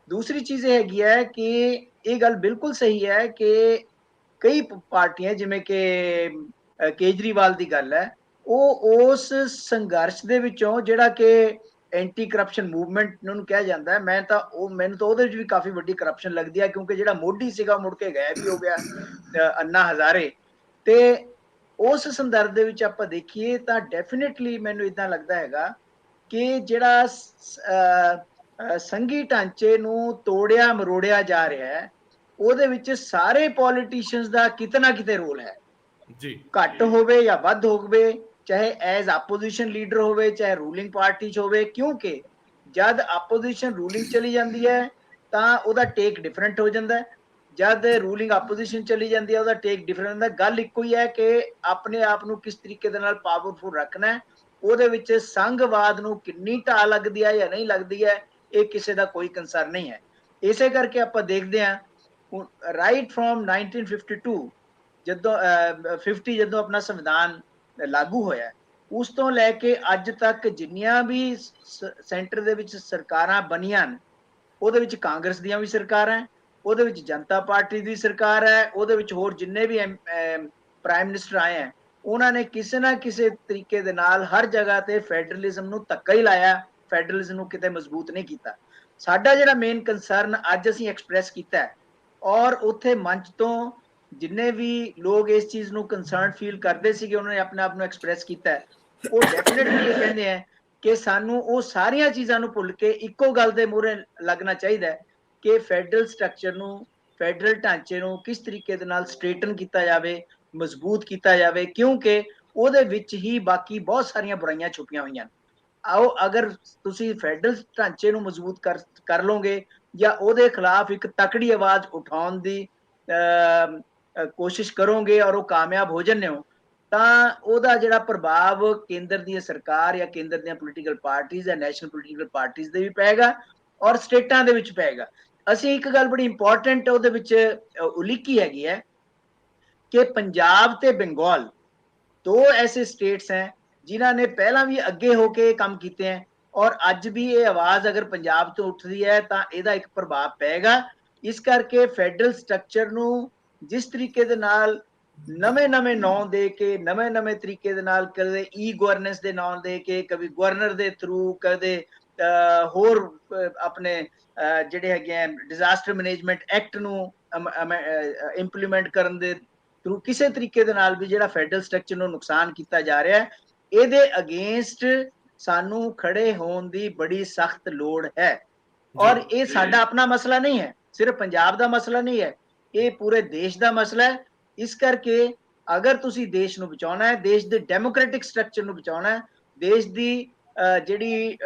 ਦੂਸਰੀ ਚੀਜ਼ ਇਹ ਹੈਗੀ ਹੈ ਕਿ ਇਹ ਗੱਲ ਬਿਲਕੁਲ ਸਹੀ ਹੈ ਕਿ ਕਈ ਪਾਰਟੀਆਂ, ਜਿਵੇਂ ਕਿ ਕੇਜਰੀਵਾਲ ਦੀ ਗੱਲ ਹੈ, ਉਹ ਉਸ ਸੰਘਰਸ਼ ਦੇ ਵਿੱਚੋਂ ਜਿਹੜਾ ਕਿ ਐਂਟੀ ਕਰਪਸ਼ਨ ਮੂਵਮੈਂਟ ਨੂੰ ਕਿਹਾ ਜਾਂਦਾ ਹੈ, ਮੈਨੂੰ ਤਾਂ ਉਹਦੇ ਵਿੱਚ ਵੀ ਕਾਫੀ ਵੱਡੀ ਕਰਪਸ਼ਨ ਲੱਗਦੀ ਹੈ, ਕਿਉਂਕਿ ਜਿਹੜਾ ਮੋਢੀ ਸੀਗਾ ਮੁੜ ਕੇ ਗਾਇਬ ਵੀ ਹੋ ਗਿਆ, ਅੰਨਾ ਹਜ਼ਾਰੇ। ਤੇ ਉਸ ਸੰਦਰਭ ਦੇ ਵਿੱਚ ਆਪਾਂ ਦੇਖੀਏ ਤਾਂ ਡੈਫੀਨੇਟਲੀ ਮੈਨੂੰ ਇਦਾਂ ਲੱਗਦਾ ਹੈਗਾ ਕਿ ਜਿਹੜਾ ਸੰਘੀ ਢਾਂਚੇ ਨੂੰ ਤੋੜਿਆ ਮਰੋੜਿਆ ਜਾ ਰਿਹਾ ਹੈ, ਉਹਦੇ ਵਿੱਚ ਸਾਰੇ ਪੋਲੀਟੀਸ਼ੀਅਨਸ ਦਾ ਕਿਤੇ ਨਾ ਕਿਤੇ ਰੋਲ ਹੈ ਜੀ, ਘੱਟ ਹੋਵੇ ਜਾਂ ਵੱਧ ਹੋਵੇ, ਚਾਹੇ ਐਜ਼ ਆਪੋਜੀਸ਼ਨ ਲੀਡਰ ਹੋਵੇ, ਚਾਹੇ ਰੂਲਿੰਗ ਪਾਰਟੀ 'ਚ ਹੋਵੇ। ਕਿਉਂਕਿ ਜਦ ਆਪੋਜੀਸ਼ਨ ਰੂਲਿੰਗ ਚਲੀ ਜਾਂਦੀ ਹੈ ਤਾਂ ਉਹਦਾ ਟੇਕ ਡਿਫਰੈਂਟ ਹੋ ਜਾਂਦਾ ਹੈ, ਜਦ ਰੂਲਿੰਗ ਆਪੋਜੀਸ਼ਨ ਚਲੀ ਜਾਂਦੀ ਹੈ ਉਹਦਾ ਟੇਕ ਡਿਫਰੈਂਟ ਹੁੰਦਾ। ਗੱਲ ਇੱਕੋ ਹੀ ਹੈ ਕਿ ਆਪਣੇ ਆਪ ਨੂੰ ਕਿਸ ਤਰੀਕੇ ਦੇ ਨਾਲ ਪਾਵਰਫੁਲ ਰੱਖਣਾ ਹੈ। ਉਹਦੇ ਵਿੱਚ ਸੰਘਵਾਦ ਨੂੰ ਕਿੰਨੀ ਢਾਹ ਲੱਗਦੀ ਹੈ ਜਾਂ ਨਹੀਂ ਲੱਗਦੀ ਹੈ, ਇਹ ਕਿਸੇ ਦਾ ਕੋਈ ਕੰਸਰਨ ਨਹੀਂ ਹੈ। ਇਸੇ ਕਰਕੇ ਆਪਾਂ ਦੇਖਦੇ ਹਾਂ ਰਾਈਟ ਫਰੋਮ 1952 ਜਦੋਂ 50 ਜਦੋਂ ਆਪਣਾ ਸੰਵਿਧਾਨ ਲਾਗੂ ਹੋਇਆ, ਉਸ ਤੋਂ ਲੈ ਕੇ ਅੱਜ ਤੱਕ ਜਿੰਨੀਆਂ ਵੀ ਸੈਂਟਰ ਦੇ ਵਿੱਚ ਸਰਕਾਰਾਂ ਬਣੀਆਂ ਨੇ, ਉਹਦੇ ਵਿੱਚ ਕਾਂਗਰਸ ਦੀਆਂ ਵੀ ਸਰਕਾਰਾਂ ਹੈ, ਉਹਦੇ ਵਿੱਚ ਜਨਤਾ ਪਾਰਟੀ ਦੀ ਸਰਕਾਰ ਹੈ, ਉਹਦੇ ਵਿੱਚ ਹੋਰ ਜਿੰਨੇ ਵੀ ਪ੍ਰਾਈਮ ਮਿਨਿਸਟਰ ਆਏ ਹੈ, ਉਹਨਾਂ ਨੇ ਕਿਸੇ ਨਾ ਕਿਸੇ ਤਰੀਕੇ ਦੇ ਨਾਲ ਹਰ ਜਗ੍ਹਾ ਤੇ ਫੈਡਰਲਿਜ਼ਮ ਨੂੰ ਧੱਕਾ ਹੀ ਲਾਇਆ, ਫੈਡਰਲਿਜ਼ਮ ਨੂੰ ਕਿਤੇ ਮਜ਼ਬੂਤ ਨਹੀਂ ਕੀਤਾ। ਸਾਡਾ ਜਿਹੜਾ ਮੇਨ ਕੰਸਰਨ ਅੱਜ ਅਸੀਂ ਐਕਸਪ੍ਰੈਸ ਕੀਤਾ ਹੈ, ਔਰ ਉੱਥੇ ਮੰਚ ਤੋਂ ਜਿੰਨੇ ਵੀ ਲੋਕ ਇਸ ਚੀਜ਼ ਨੂੰ ਕੰਸਰਨ ਫੀਲ ਕਰਦੇ ਸੀਗੇ, ਉਹਨਾਂ ਨੇ ਆਪਣੇ ਆਪ ਨੂੰ ਐਕਸਪ੍ਰੈਸ ਕੀਤਾ ਹੈ, ਉਹ ਡੈਫੀਨਿਟਲੀ ਇਹ ਕਹਿੰਦੇ ਆ ਕਿ ਸਾਨੂੰ ਉਹ ਸਾਰੀਆਂ ਚੀਜ਼ਾਂ ਨੂੰ ਭੁੱਲ ਕੇ ਇੱਕੋ ਗੱਲ ਦੇ ਮੂਹਰੇ ਲੱਗਣਾ ਚਾਹੀਦਾ ਹੈ ਕਿ ਫੈਡਰਲ ਸਟਰਕਚਰ ਨੂੰ, ਫੈਡਰਲ ਢਾਂਚੇ ਨੂੰ ਕਿਸ ਤਰੀਕੇ ਦੇ ਨਾਲ ਸਟ੍ਰੇਟਨ ਕੀਤਾ ਜਾਵੇ, ਮਜ਼ਬੂਤ ਕੀਤਾ ਜਾਵੇ, ਕਿਉਂਕਿ ਉਹਦੇ ਵਿੱਚ ਹੀ ਬਾਕੀ ਬਹੁਤ ਸਾਰੀਆਂ ਬੁਰਾਈਆਂ ਛੁਪੀਆਂ ਹੋਈਆਂ। ਆਓ ਅਗਰ ਤੁਸੀਂ ਫੈਡਰਲ ਢਾਂਚੇ ਨੂੰ ਮਜ਼ਬੂਤ ਕਰ ਲਓਗੇ ਜਾਂ ਉਹਦੇ ਖਿਲਾਫ ਇੱਕ ਤਕੜੀ ਆਵਾਜ਼ ਉਠਾਉਣ ਦੀ ਕੋਸ਼ਿਸ਼ ਕਰੋਗੇ ਔਰ ਉਹ ਕਾਮਯਾਬ ਹੋ ਜਾਂਦੇ ਹੋ, ਤਾਂ ਉਹਦਾ ਜਿਹੜਾ ਪ੍ਰਭਾਵ ਕੇਂਦਰ ਦੀ ਸਰਕਾਰ ਜਾਂ ਕੇਂਦਰ ਦੀਆਂ ਪੋਲੀਟੀਕਲ ਪਾਰਟੀਆਂ ਜਾਂ ਨੈਸ਼ਨਲ ਪੋਲੀਟੀਕਲ ਪਾਰਟੀਆਂ ਦੇ ਵੀ ਪਏਗਾ ਔਰ ਸਟੇਟਾਂ ਦੇ ਵਿੱਚ ਪਏਗਾ। ਅਸੀਂ ਇੱਕ ਗੱਲ ਬੜੀ ਇੰਪੋਰਟੈਂਟ ਉਹਦੇ ਵਿੱਚ ਉਲੀਕੀ ਹੈਗੀ ਹੈ ਕਿ ਪੰਜਾਬ ਤੇ ਬੰਗਾਲ ਦੋ ਐਸੇ ਸਟੇਟਸ हैं ਜਿਨ੍ਹਾਂ ਨੇ ਪਹਿਲਾਂ ਵੀ ਅੱਗੇ ਹੋ ਕੇ ਕੰਮ ਕੀਤੇ हैं, ਔਰ ਅੱਜ ਵੀ ਇਹ ਆਵਾਜ਼ ਅਗਰ ਪੰਜਾਬ ਤੋਂ ਉੱਠਦੀ ਹੈ ਤਾਂ ਇਹਦਾ ਇੱਕ ਪ੍ਰਭਾਵ ਪਏਗਾ। ਇਸ ਕਰਕੇ ਫੈਡਰਲ ਸਟਰਕਚਰ ਨੂੰ ਜਿਸ ਤਰੀਕੇ ਦੇ ਨਾਲ ਨਵੇਂ ਨਾਂ ਦੇ ਕੇ, ਨਵੇਂ ਤਰੀਕੇ ਦੇ ਨਾਲ, ਕਦੇ ਈ ਗਵਰਨੈਂਸ ਦੇ ਨਾਂ ਦੇ ਕੇ, ਕਦੇ ਗਵਰਨਰ ਦੇ ਥਰੂ, ਕਦੇ ਹੋਰ ਆਪਣੇ ਜਿਹੜੇ ਹੈਗੇ ਆ ਡਿਜ਼ਾਸਟਰ ਮੈਨੇਜਮੈਂਟ ਐਕਟ ਨੂੰ ਇੰਪਲੀਮੈਂਟ ਕਰਨ ਦੇ ਥਰੂ ਕਿਸੇ ਤਰੀਕੇ ਦੇ ਨਾਲ ਵੀ ਜਿਹੜਾ ਫੈਡਰਲ ਸਟਰਕਚਰ ਨੂੰ ਨੁਕਸਾਨ ਕੀਤਾ ਜਾ ਰਿਹਾ ਹੈ, ਇਹਦੇ ਅਗੇਂਸਟ ਸਾਨੂੰ ਖੜੇ ਹੋਣ ਦੀ ਬੜੀ ਸਖਤ ਲੋੜ ਹੈ। ਔਰ ਇਹ ਸਾਡਾ ਆਪਣਾ ਮਸਲਾ ਨਹੀਂ ਹੈ, ਸਿਰਫ ਪੰਜਾਬ ਦਾ ਮਸਲਾ ਨਹੀਂ ਹੈ, ਇਹ ਪੂਰੇ ਦੇਸ਼ ਦਾ ਮਸਲਾ ਹੈ। ਇਸ ਕਰਕੇ ਅਗਰ ਤੁਸੀਂ ਦੇਸ਼ ਨੂੰ ਬਚਾਉਣਾ ਹੈ, ਦੇਸ਼ ਦੇ ਡੈਮੋਕ੍ਰੈਟਿਕ ਸਟਰਕਚਰ ਨੂੰ ਬਚਾਉਣਾ ਹੈ, ਦੇਸ਼ ਦੀ ਜਿਹੜੀ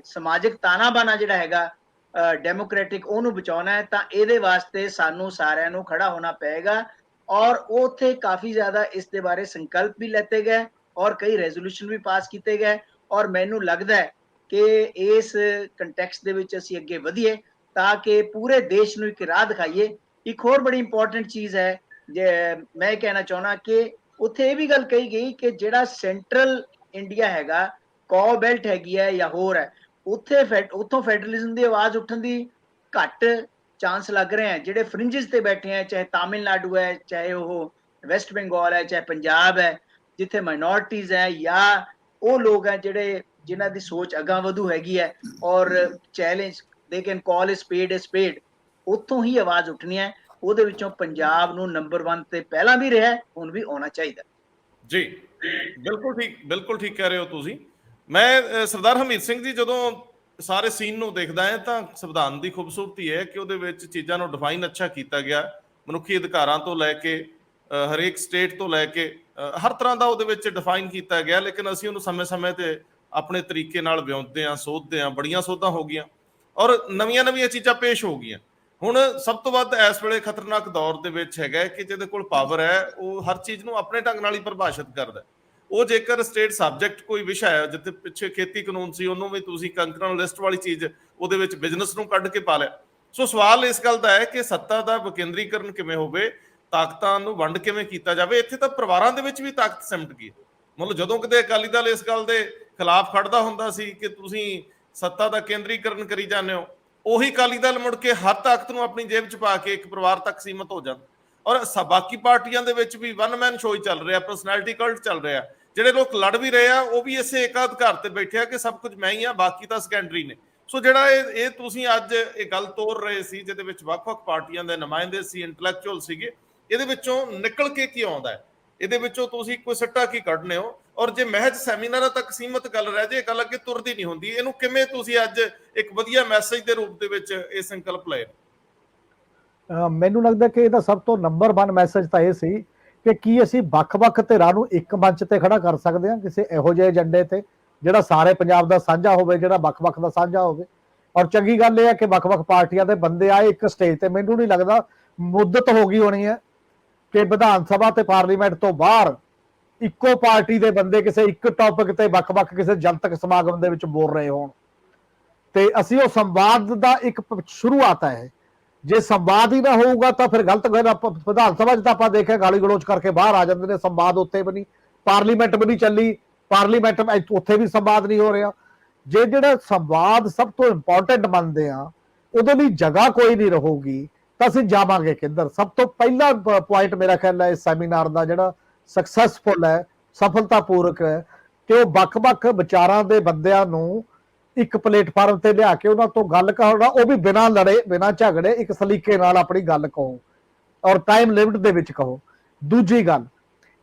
ਸਮਾਜਿਕ ਤਾਨਾਬਾਨਾ ਜਿਹੜਾ ਹੈਗਾ ਡੈਮੋਕ੍ਰੈਟਿਕ, ਉਹਨੂੰ ਬਚਾਉਣਾ ਹੈ, ਤਾਂ ਇਹਦੇ ਵਾਸਤੇ ਸਾਨੂੰ ਸਾਰਿਆਂ ਨੂੰ ਖੜਾ ਹੋਣਾ ਪਏਗਾ। ਔਰ ਉੱਥੇ ਕਾਫੀ ਜ਼ਿਆਦਾ ਇਸ ਦੇ ਬਾਰੇ ਸੰਕਲਪ ਵੀ ਲੈਤੇ ਗਏ ਔਰ ਕਈ ਰੈਜ਼ੋਲੂਸ਼ਨ ਵੀ ਪਾਸ ਕੀਤੇ ਗਏ, ਔਰ ਮੈਨੂੰ ਲੱਗਦਾ ਹੈ ਕਿ ਇਸ ਕੰਟੈਕਸਟ ਦੇ ਵਿੱਚ ਅਸੀਂ ਅੱਗੇ ਵਧੀਏ ਤਾਂ ਕਿ ਪੂਰੇ ਦੇਸ਼ ਨੂੰ ਇੱਕ ਰਾਹ ਦਿਖਾਈਏ। ਇੱਕ ਹੋਰ ਬੜੀ ਇੰਪੋਰਟੈਂਟ ਚੀਜ਼ ਹੈ, ਜੇ ਮੈਂ ਕਹਿਣਾ ਚਾਹੁੰਦਾ ਕਿ ਉੱਥੇ ਇਹ ਵੀ ਗੱਲ ਕਹੀ ਗਈ ਕਿ ਜਿਹੜਾ ਸੈਂਟਰਲ ਇੰਡੀਆ ਹੈਗਾ, ਕੋ ਬੈਲਟ ਹੈਗੀ ਹੈ ਜਾਂ ਹੋਰ ਹੈ, ਉੱਥੋਂ ਫੈਡਰਲਿਜ਼ਮ ਦੀ ਆਵਾਜ਼ ਉੱਠਣ ਦੀ ਘੱਟ ਚਾਂਸ ਲੱਗ ਰਹੇ ਹੈ। ਜਿਹੜੇ ਫਰਿੰਜਸ ਤੇ ਬੈਠੇ ਹੈ, ਚਾਹੇ ਤਾਮਿਲਨਾਡੂ ਹੈ, ਚਾਹੇ ਉਹ ਵੈਸਟ ਬੰਗਾਲ ਹੈ, ਚਾਹੇ ਪੰਜਾਬ ਹੈ, ਜਿੱਥੇ ਮਾਈਨੋਰਿਟੀਜ਼ ਹੈ ਜਾਂ ਉਹ ਲੋਕ ਹੈ ਜਿਹੜੇ ਜਿਨ੍ਹਾਂ ਦੀ ਸੋਚ ਅਗਾਂਹ ਵਧੂ ਹੈਗੀ ਹੈ ਔਰ ਚੈਲੰਜ ਦੇ ਕੈਨ ਕਾਲ ਸਪੇਡ ਏ ਸਪੇਡ, ਉੱਥੋਂ ਹੀ ਆਵਾਜ਼ ਉੱਠਣੀ ਹੈ। ਉਹਦੇ ਵਿੱਚੋਂ ਪੰਜਾਬ ਨੂੰ ਨੰਬਰ 1 ਤੇ ਪਹਿਲਾਂ ਵੀ ਰਿਹਾ, ਹੁਣ ਵੀ ਆਉਣਾ ਚਾਹੀਦਾ। ਜੀ ਬਿਲਕੁਲ ਠੀਕ ਕਹਿ ਰਹੇ ਹੋ ਤੁਸੀਂ। ਮੈਂ ਸਰਦਾਰ ਹਰਮੀਤ ਸਿੰਘ ਜੀ, ਜਦੋਂ ਸਾਰੇ ਸੀਨ ਨੂੰ ਦੇਖਦਾ ਹੈ ਤਾਂ ਸੰਵਿਧਾਨ ਦੀ ਖੂਬਸੂਰਤੀ ਹੈ ਕਿ ਉਹਦੇ ਵਿੱਚ ਚੀਜ਼ਾਂ ਨੂੰ ਡਿਫਾਈਨ ਅੱਛਾ ਕੀਤਾ ਗਿਆ, ਮਨੁੱਖੀ ਅਧਿਕਾਰਾਂ ਤੋਂ ਲੈ ਕੇ ਹਰੇਕ ਸਟੇਟ ਤੋਂ ਲੈ ਕੇ ਹਰ ਤਰ੍ਹਾਂ ਦਾ ਉਹਦੇ ਵਿੱਚ ਡਿਫਾਈਨ ਕੀਤਾ ਗਿਆ। ਲੇਕਿਨ ਅਸੀਂ ਉਹਨੂੰ ਸਮੇਂ ਤੇ ਆਪਣੇ ਤਰੀਕੇ ਨਾਲ ਵਿਉਂਤਦੇ ਹਾਂ, ਸੋਧਦੇ ਹਾਂ, ਬੜੀਆਂ ਸੋਧਾਂ ਹੋ ਗਈਆਂ ਔਰ ਨਵੀਆਂ ਚੀਜ਼ਾਂ ਪੇਸ਼ ਹੋ ਗਈਆਂ। ਹੁਣ ਸਭ ਤੋਂ ਵੱਧ ਇਸ ਵੇਲੇ ਖਤਰਨਾਕ ਦੌਰ ਦੇ ਵਿੱਚ ਹੈਗਾ ਕਿ ਜਿਹਦੇ ਕੋਲ ਪਾਵਰ ਹੈ ਉਹ ਹਰ ਚੀਜ਼ ਨੂੰ ਆਪਣੇ ਢੰਗ ਨਾਲ ਹੀ ਪਰਿਭਾਸ਼ਿਤ ਕਰਦਾ। ਉਹ ਜੇਕਰ ਸਟੇਟ ਸਬਜੈਕਟ ਕੋਈ ਵਿਸ਼ਾ ਹੈ, ਜਿੱਥੇ ਪਿੱਛੇ ਖੇਤੀ ਕਾਨੂੰਨ ਸੀ, ਉਹਨੂੰ ਵੀ ਤੁਸੀਂ ਕੰਕਰੈਂਟ ਲਿਸਟ ਵਾਲੀ ਚੀਜ਼ ਉਹਦੇ ਵਿੱਚ ਬਿਜ਼ਨਸ ਨੂੰ ਕੱਢ ਕੇ ਪਾ ਲਿਆ। ਸੋ ਸਵਾਲ ਇਸ ਗੱਲ ਦਾ ਹੈ ਕਿ ਸੱਤਾ ਦਾ ਵਿਕੇਂਦਰੀਕਰਨ ਕਿਵੇਂ ਹੋਵੇ, ਤਾਕਤਾਂ ਨੂੰ ਵੰਡ ਕਿਵੇਂ ਕੀਤਾ ਜਾਵੇ। ਇੱਥੇ ਤਾਂ ਪਰਿਵਾਰਾਂ ਦੇ ਵਿੱਚ ਵੀ ਤਾਕਤ ਸਿਮਟ ਗਈ। ਮਤਲਬ ਜਦੋਂ ਕਿਤੇ ਅਕਾਲੀ ਦਲ ਇਸ ਗੱਲ ਦੇ ਖਿਲਾਫ ਖੜਦਾ ਹੁੰਦਾ ਸੀ ਕਿ ਤੁਸੀਂ ਸੱਤਾ ਦਾ ਕੇਂਦਰੀਕਰਨ ਕਰੀ ਜਾਂਦੇ ਹੋ, ਉਹੀ ਅਕਾਲੀ ਦਲ ਮੁੜ ਕੇ ਹਰ ਤਾਕਤ ਨੂੰ ਆਪਣੀ ਜੇਬ 'ਚ ਪਾ ਕੇ ਇੱਕ ਪਰਿਵਾਰ ਤੱਕ ਸੀਮਤ ਹੋ ਜਾਂਦਾ। ਔਰ ਬਾਕੀ ਪਾਰਟੀਆਂ ਦੇ ਵਿੱਚ ਵੀ ਵਨ ਮੈਨ ਸ਼ੋਅ ਚੱਲ ਰਿਹਾ, ਪਰਸਨੈਲਿਟੀ ਕਲਟ ਚੱਲ ਰਿਹਾ। ਜਿਹੜੇ ਲੋਕ ਲੜ ਵੀ ਰਹੇ ਆ ਉਹ ਵੀ ਇਸੇ ਏਕਾਧਿਕਾਰ ਤੇ ਬੈਠੇ ਆ ਕਿ ਸਭ ਕੁਝ ਮੈਂ ਹੀ ਆ, ਬਾਕੀ ਤਾਂ ਸੈਕੰਡਰੀ ਨੇ। ਸੋ ਜਿਹੜਾ ਇਹ ਤੁਸੀਂ ਅੱਜ ਇਹ ਗੱਲ ਤੋਰ ਰਹੇ ਸੀ, ਜਿਹਦੇ ਵਿੱਚ ਵੱਖ-ਵੱਖ ਪਾਰਟੀਆਂ ਦੇ ਨੁਮਾਇੰਦੇ ਸੀ, ਇੰਟੈਲੈਕਚੁਅਲ ਸੀਗੇ, ਇਹਦੇ ਵਿੱਚੋਂ ਨਿਕਲ ਕੇ ਕੀ ਆਉਂਦਾ ਹੈ? ਇਹਦੇ ਵਿੱਚੋਂ ਤੁਸੀਂ ਕੋਈ ਸਿੱਟਾ ਕੀ ਕੱਢਨੇ ਹੋ? ਔਰ ਜੇ ਮਹਿਜ ਸੈਮੀਨਾਰਾਂ ਤੱਕ ਸੀਮਤ ਗੱਲ ਰਹਿ ਜੇ, ਗੱਲ ਅੱਗੇ ਤੁਰਦੀ ਨਹੀਂ ਹੁੰਦੀ। ਇਹਨੂੰ ਕਿਵੇਂ ਤੁਸੀਂ ਅੱਜ ਇੱਕ ਵਧੀਆ ਮੈਸੇਜ ਦੇ ਰੂਪ ਦੇ ਵਿੱਚ ਇਹ ਸੰਕਲਪ ਲਏ? ਮੈਨੂੰ ਲੱਗਦਾ ਕਿ ਇਹਦਾ ਸਭ ਤੋਂ ਨੰਬਰ 1 ਮੈਸੇਜ ਤਾਂ ਇਹ ਸੀ ਕਿ ਕੀ ਅਸੀਂ ਵੱਖ-ਵੱਖ ਧਿਰਾਂ ਨੂੰ ਇੱਕ ਮੰਚ ਤੇ ਖੜਾ ਕਰ ਸਕਦੇ ਹਾਂ ਕਿਸੇ ਇਹੋ ਜਿਹੇ ਏਜੰਡੇ ਤੇ ਜਿਹੜਾ ਸਾਰੇ ਪੰਜਾਬ ਦਾ ਸਾਂਝਾ ਹੋਵੇ, ਜਿਹੜਾ ਵੱਖ-ਵੱਖ ਦਾ ਸਾਂਝਾ ਹੋਵੇ। ਔਰ ਚੰਗੀ ਗੱਲ ਇਹ ਹੈ ਕਿ ਵੱਖ-ਵੱਖ ਪਾਰਟੀਆਂ ਦੇ ਬੰਦੇ ਆਏ ਇੱਕ ਸਟੇਜ ਤੇ। ਮੈਨੂੰ ਨਹੀਂ ਲੱਗਦਾ ਮੁੱਦਤ ਹੋ ਗਈ ਹੋਣੀ ਹੈ ਕਿ ਵਿਧਾਨ ਸਭਾ ਤੇ ਪਾਰਲੀਮੈਂਟ ਤੋਂ ਬਾਹਰ ਇੱਕੋ ਪਾਰਟੀ ਦੇ ਬੰਦੇ ਕਿਸੇ ਇੱਕ ਟੌਪਿਕ ਤੇ ਵੱਖ-ਵੱਖ ਕਿਸੇ ਜਨਤਕ ਸਮਾਗਮ ਦੇ ਵਿੱਚ ਬੋਲ ਰਹੇ ਹੋਣ। ਤੇ ਅਸੀਂ ਉਹ ਸੰਵਾਦ ਦਾ ਇੱਕ ਸ਼ੁਰੂਆਤ ਹੈ ਜੇ ਸੰਵਾਦ ਹੀ ਨਾ ਹੋਊਗਾ ਤਾਂ ਫਿਰ ਗਲਤ ਗੱਲ। ਵਿਧਾਨ ਸਭਾ 'ਚ ਤਾਂ ਆਪਾਂ ਦੇਖਿਆ ਗਾਲੀ ਗਲੋਚ ਕਰਕੇ ਬਾਹਰ ਆ ਜਾਂਦੇ ਨੇ, ਸੰਵਾਦ ਉੱਥੇ ਵੀ ਨਹੀਂ, ਪਾਰਲੀਮੈਂਟ ਵੀ ਨਹੀਂ ਚੱਲੀ, ਪਾਰਲੀਮੈਂਟ ਉੱਥੇ ਵੀ ਸੰਵਾਦ ਨਹੀਂ ਹੋ ਰਿਹਾ। ਜੇ ਜਿਹੜਾ ਸੰਵਾਦ ਸਭ ਤੋਂ ਇੰਪੋਰਟੈਂਟ ਮੰਨਦੇ ਆ ਉਹਦੇ ਲਈ ਜਗ੍ਹਾ ਕੋਈ ਨਹੀਂ ਰਹੂਗੀ ਤਾਂ ਅਸੀਂ ਜਾਵਾਂਗੇ ਕਿੱਧਰ। ਸਭ ਤੋਂ ਪਹਿਲਾ ਪੁਆਇੰਟ ਮੇਰਾ ਖਿਆਲ ਹੈ ਇਸ ਸੈਮੀਨਾਰ ਦਾ ਜਿਹੜਾ ਸਕਸੈਸਫੁਲ ਹੈ, ਸਫਲਤਾਪੂਰਕ ਹੈ, ਕਿ ਉਹ ਵੱਖ-ਵੱਖ ਵਿਚਾਰਾਂ ਦੇ ਬੰਦਿਆਂ ਨੂੰ ਇੱਕ ਪਲੇਟਫਾਰਮ ਤੇ ਲਿਆ ਕੇ ਉਹਨਾਂ ਤੋਂ ਗੱਲ ਕਰਨਾ, ਉਹ ਵੀ ਬਿਨਾਂ ਲੜੇ ਬਿਨਾਂ ਝਗੜੇ ਇੱਕ ਸਲੀਕੇ ਨਾਲ ਆਪਣੀ ਗੱਲ ਕਹੋ ਔਰ ਟਾਈਮ ਲਿਮਿਟ ਦੇ ਵਿੱਚ ਕਹੋ। ਦੂਜੀ ਗੱਲ,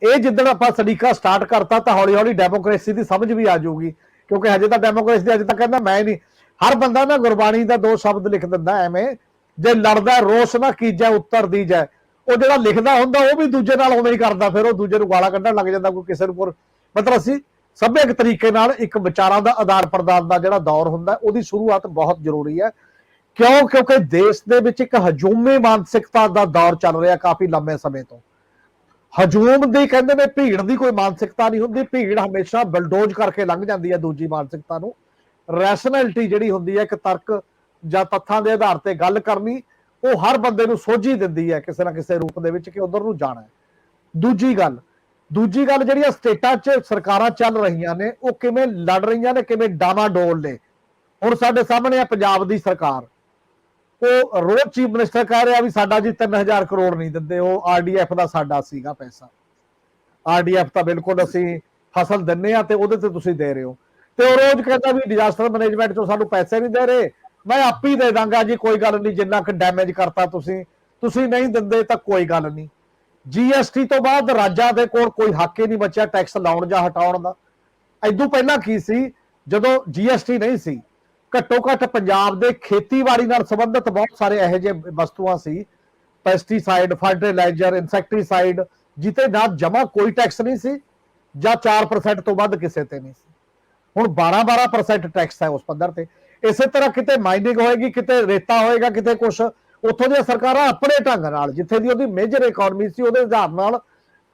ਇਹ ਜਿੱਦਣ ਆਪਾਂ ਸਲੀਕਾ ਸਟਾਰਟ ਕਰਤਾ ਤਾਂ ਹੌਲੀ ਹੌਲੀ ਡੈਮੋਕ੍ਰੇਸੀ ਦੀ ਸਮਝ ਵੀ ਆ ਜਾਊਗੀ, ਕਿਉਂਕਿ ਹਜੇ ਤਾਂ ਡੈਮੋਕ੍ਰੇਸੀ ਦੀ ਅਜੇ ਤੱਕ ਕਹਿੰਦਾ ਮੈਂ ਨਹੀਂ। ਹਰ ਬੰਦਾ ਨਾ ਗੁਰਬਾਣੀ ਦਾ 2 ਸ਼ਬਦ ਲਿਖ ਦਿੰਦਾ ਐਵੇਂ, ਜੇ ਲੜਦਾ ਰੋਸ ਨਾ ਕੀਜੈ ਉੱਤਰ ਦੀ ਜੈ। ਉਹ ਜਿਹੜਾ ਲਿਖਦਾ ਹੁੰਦਾ ਉਹ ਵੀ ਦੂਜੇ ਨਾਲ ਉਵੇਂ ਹੀ ਕਰਦਾ, ਫਿਰ ਉਹ ਦੂਜੇ ਨੂੰ ਗਾਲਾਂ ਕੱਢਣ ਲੱਗ ਜਾਂਦਾ ਕੋਈ ਕਿਸੇ ਨੂੰ। ਮਤਲਬ ਅਸੀਂ ਸਭਿਅਕ ਤਰੀਕੇ ਨਾਲ ਇੱਕ ਵਿਚਾਰਾਂ ਦਾ ਆਦਾਨ ਪ੍ਰਦਾਨ ਦਾ ਜਿਹੜਾ ਦੌਰ ਹੁੰਦਾ ਉਹਦੀ ਸ਼ੁਰੂਆਤ ਬਹੁਤ ਜ਼ਰੂਰੀ ਹੈ। ਕਿਉਂਕਿ ਦੇਸ਼ ਦੇ ਵਿੱਚ ਇੱਕ ਹਜੂਮੀ ਮਾਨਸਿਕਤਾ ਦਾ ਦੌਰ ਚੱਲ ਰਿਹਾ ਕਾਫੀ ਲੰਮੇ ਸਮੇਂ ਤੋਂ। ਹਜੂਮ ਦੀ ਕਹਿੰਦੇ ਨੇ ਭੀੜ ਦੀ ਕੋਈ ਮਾਨਸਿਕਤਾ ਨਹੀਂ ਹੁੰਦੀ, ਭੀੜ ਹਮੇਸ਼ਾ ਬਲਡੋਜ਼ ਕਰਕੇ ਲੰਘ ਜਾਂਦੀ ਹੈ ਦੂਜੀ ਮਾਨਸਿਕਤਾ ਨੂੰ। ਰੈਸ਼ਨੈਲਿਟੀ ਜਿਹੜੀ ਹੁੰਦੀ ਹੈ, ਇੱਕ ਤਰਕ ਜਾਂ ਤੱਥਾਂ ਦੇ ਆਧਾਰ ਤੇ ਗੱਲ ਕਰਨੀ, ਉਹ ਹਰ ਬੰਦੇ ਨੂੰ ਸੋਝੀ ਦਿੰਦੀ ਹੈ ਕਿਸੇ ਨਾ ਕਿਸੇ ਰੂਪ ਦੇ ਵਿੱਚ ਕਿ ਉਧਰ ਨੂੰ ਜਾਣਾ ਹੈ। ਦੂਜੀ ਗੱਲ ਜਿਹੜੀਆਂ ਸਟੇਟਾਂ 'ਚ ਸਰਕਾਰਾਂ ਚੱਲ ਰਹੀਆਂ ਨੇ ਉਹ ਕਿਵੇਂ ਲੜ ਰਹੀਆਂ ਨੇ, ਕਿਵੇਂ ਡਾਵਾਡੋਲ ਨੇ। ਹੁਣ ਸਾਡੇ ਸਾਹਮਣੇ ਆ ਪੰਜਾਬ ਦੀ ਸਰਕਾਰ, ਉਹ ਰੋਜ਼ ਚੀਫ ਮਿਨਿਸਟਰ ਕਹਿ ਰਿਹਾ ਵੀ ਸਾਡਾ ਜੀ 3000 ਕਰੋੜ ਨਹੀਂ ਦਿੰਦੇ, ਉਹ ਆਰਡੀਐਫ ਦਾ ਸਾਡਾ ਸੀਗਾ ਪੈਸਾ। ਆਰਡੀਐਫ ਤਾਂ ਬਿਲਕੁਲ ਅਸੀਂ ਫਸਲ ਦਿੰਨੇ ਆ ਤੇ ਉਹਦੇ ਤੇ ਤੁਸੀਂ ਦੇ ਰਹੇ ਹੋ। ਤੇ ਉਹ ਰੋਜ਼ ਕਹਿੰਦਾ ਵੀ ਡਿਜ਼ਾਸਟਰ ਮੈਨੇਜਮੈਂਟ ਚੋਂ ਸਾਨੂੰ ਪੈਸੇ ਨਹੀਂ ਦੇ ਰਹੇ, ਮੈਂ ਆਪ ਹੀ ਦੇ ਦਾਂਗਾ ਜੀ, ਕੋਈ ਗੱਲ ਨਹੀਂ, ਜਿੰਨਾ ਕੁ ਡੈਮੇਜ ਕਰਤਾ ਤੁਸੀਂ ਨਹੀਂ ਦਿੰਦੇ ਤਾਂ ਕੋਈ ਗੱਲ ਨਹੀਂ। ਜੀਐਸਟੀ ਤੋਂ ਬਾਅਦ ਰਾਜਾਂ ਦੇ ਕੋਲ ਕੋਈ ਹੱਕ ਹੀ ਨਹੀਂ ਬਚਿਆ ਟੈਕਸ ਲਾਉਣ ਜਾਂ ਹਟਾਉਣ ਦਾ। ਇਦੋਂ ਪਹਿਲਾਂ ਕੀ ਸੀ, ਜਦੋਂ ਜੀਐਸਟੀ ਨਹੀਂ ਸੀ, ਘੱਟੋ ਘੱਟ ਪੰਜਾਬ ਦੇ ਖੇਤੀਬਾੜੀ ਨਾਲ ਸੰਬੰਧਿਤ ਬਹੁਤ ਸਾਰੇ ਇਹੋ ਜਿਹੇ ਵਸਤੂਆਂ ਸੀ, ਪੈਸਟੀਸਾਈਡ, ਫਰਟੀਲਾਈਜ਼ਰ, ਇਨਸੈਕਟੀਸਾਈਡ, ਜਿੱਤੇ ਨਾ ਜਮਾ ਕੋਈ ਟੈਕਸ ਨਹੀਂ ਸੀ ਜਾਂ 4% ਤੋਂ ਵੱਧ ਕਿਸੇ ਤੇ ਨਹੀਂ ਸੀ। ਹੁਣ 12% ਟੈਕਸ ਹੈ ਉਸ ਪੱਧਰ ਤੇ। ਇਸੇ ਤਰ੍ਹਾਂ ਕਿਤੇ ਮਾਈਨਿੰਗ ਹੋਏਗੀ, ਕਿਤੇ ਰੇਤਾ ਹੋਏਗਾ, ਕਿਤੇ ਕੁਛ, ਉੱਥੋਂ ਦੀਆਂ ਸਰਕਾਰਾਂ ਆਪਣੇ ਢੰਗ ਨਾਲ ਜਿੱਥੇ ਦੀ ਉਹਦੀ ਮੇਜਰ ਇਕਨੋਮੀ ਸੀ ਉਹਦੇ ਹਿਸਾਬ ਨਾਲ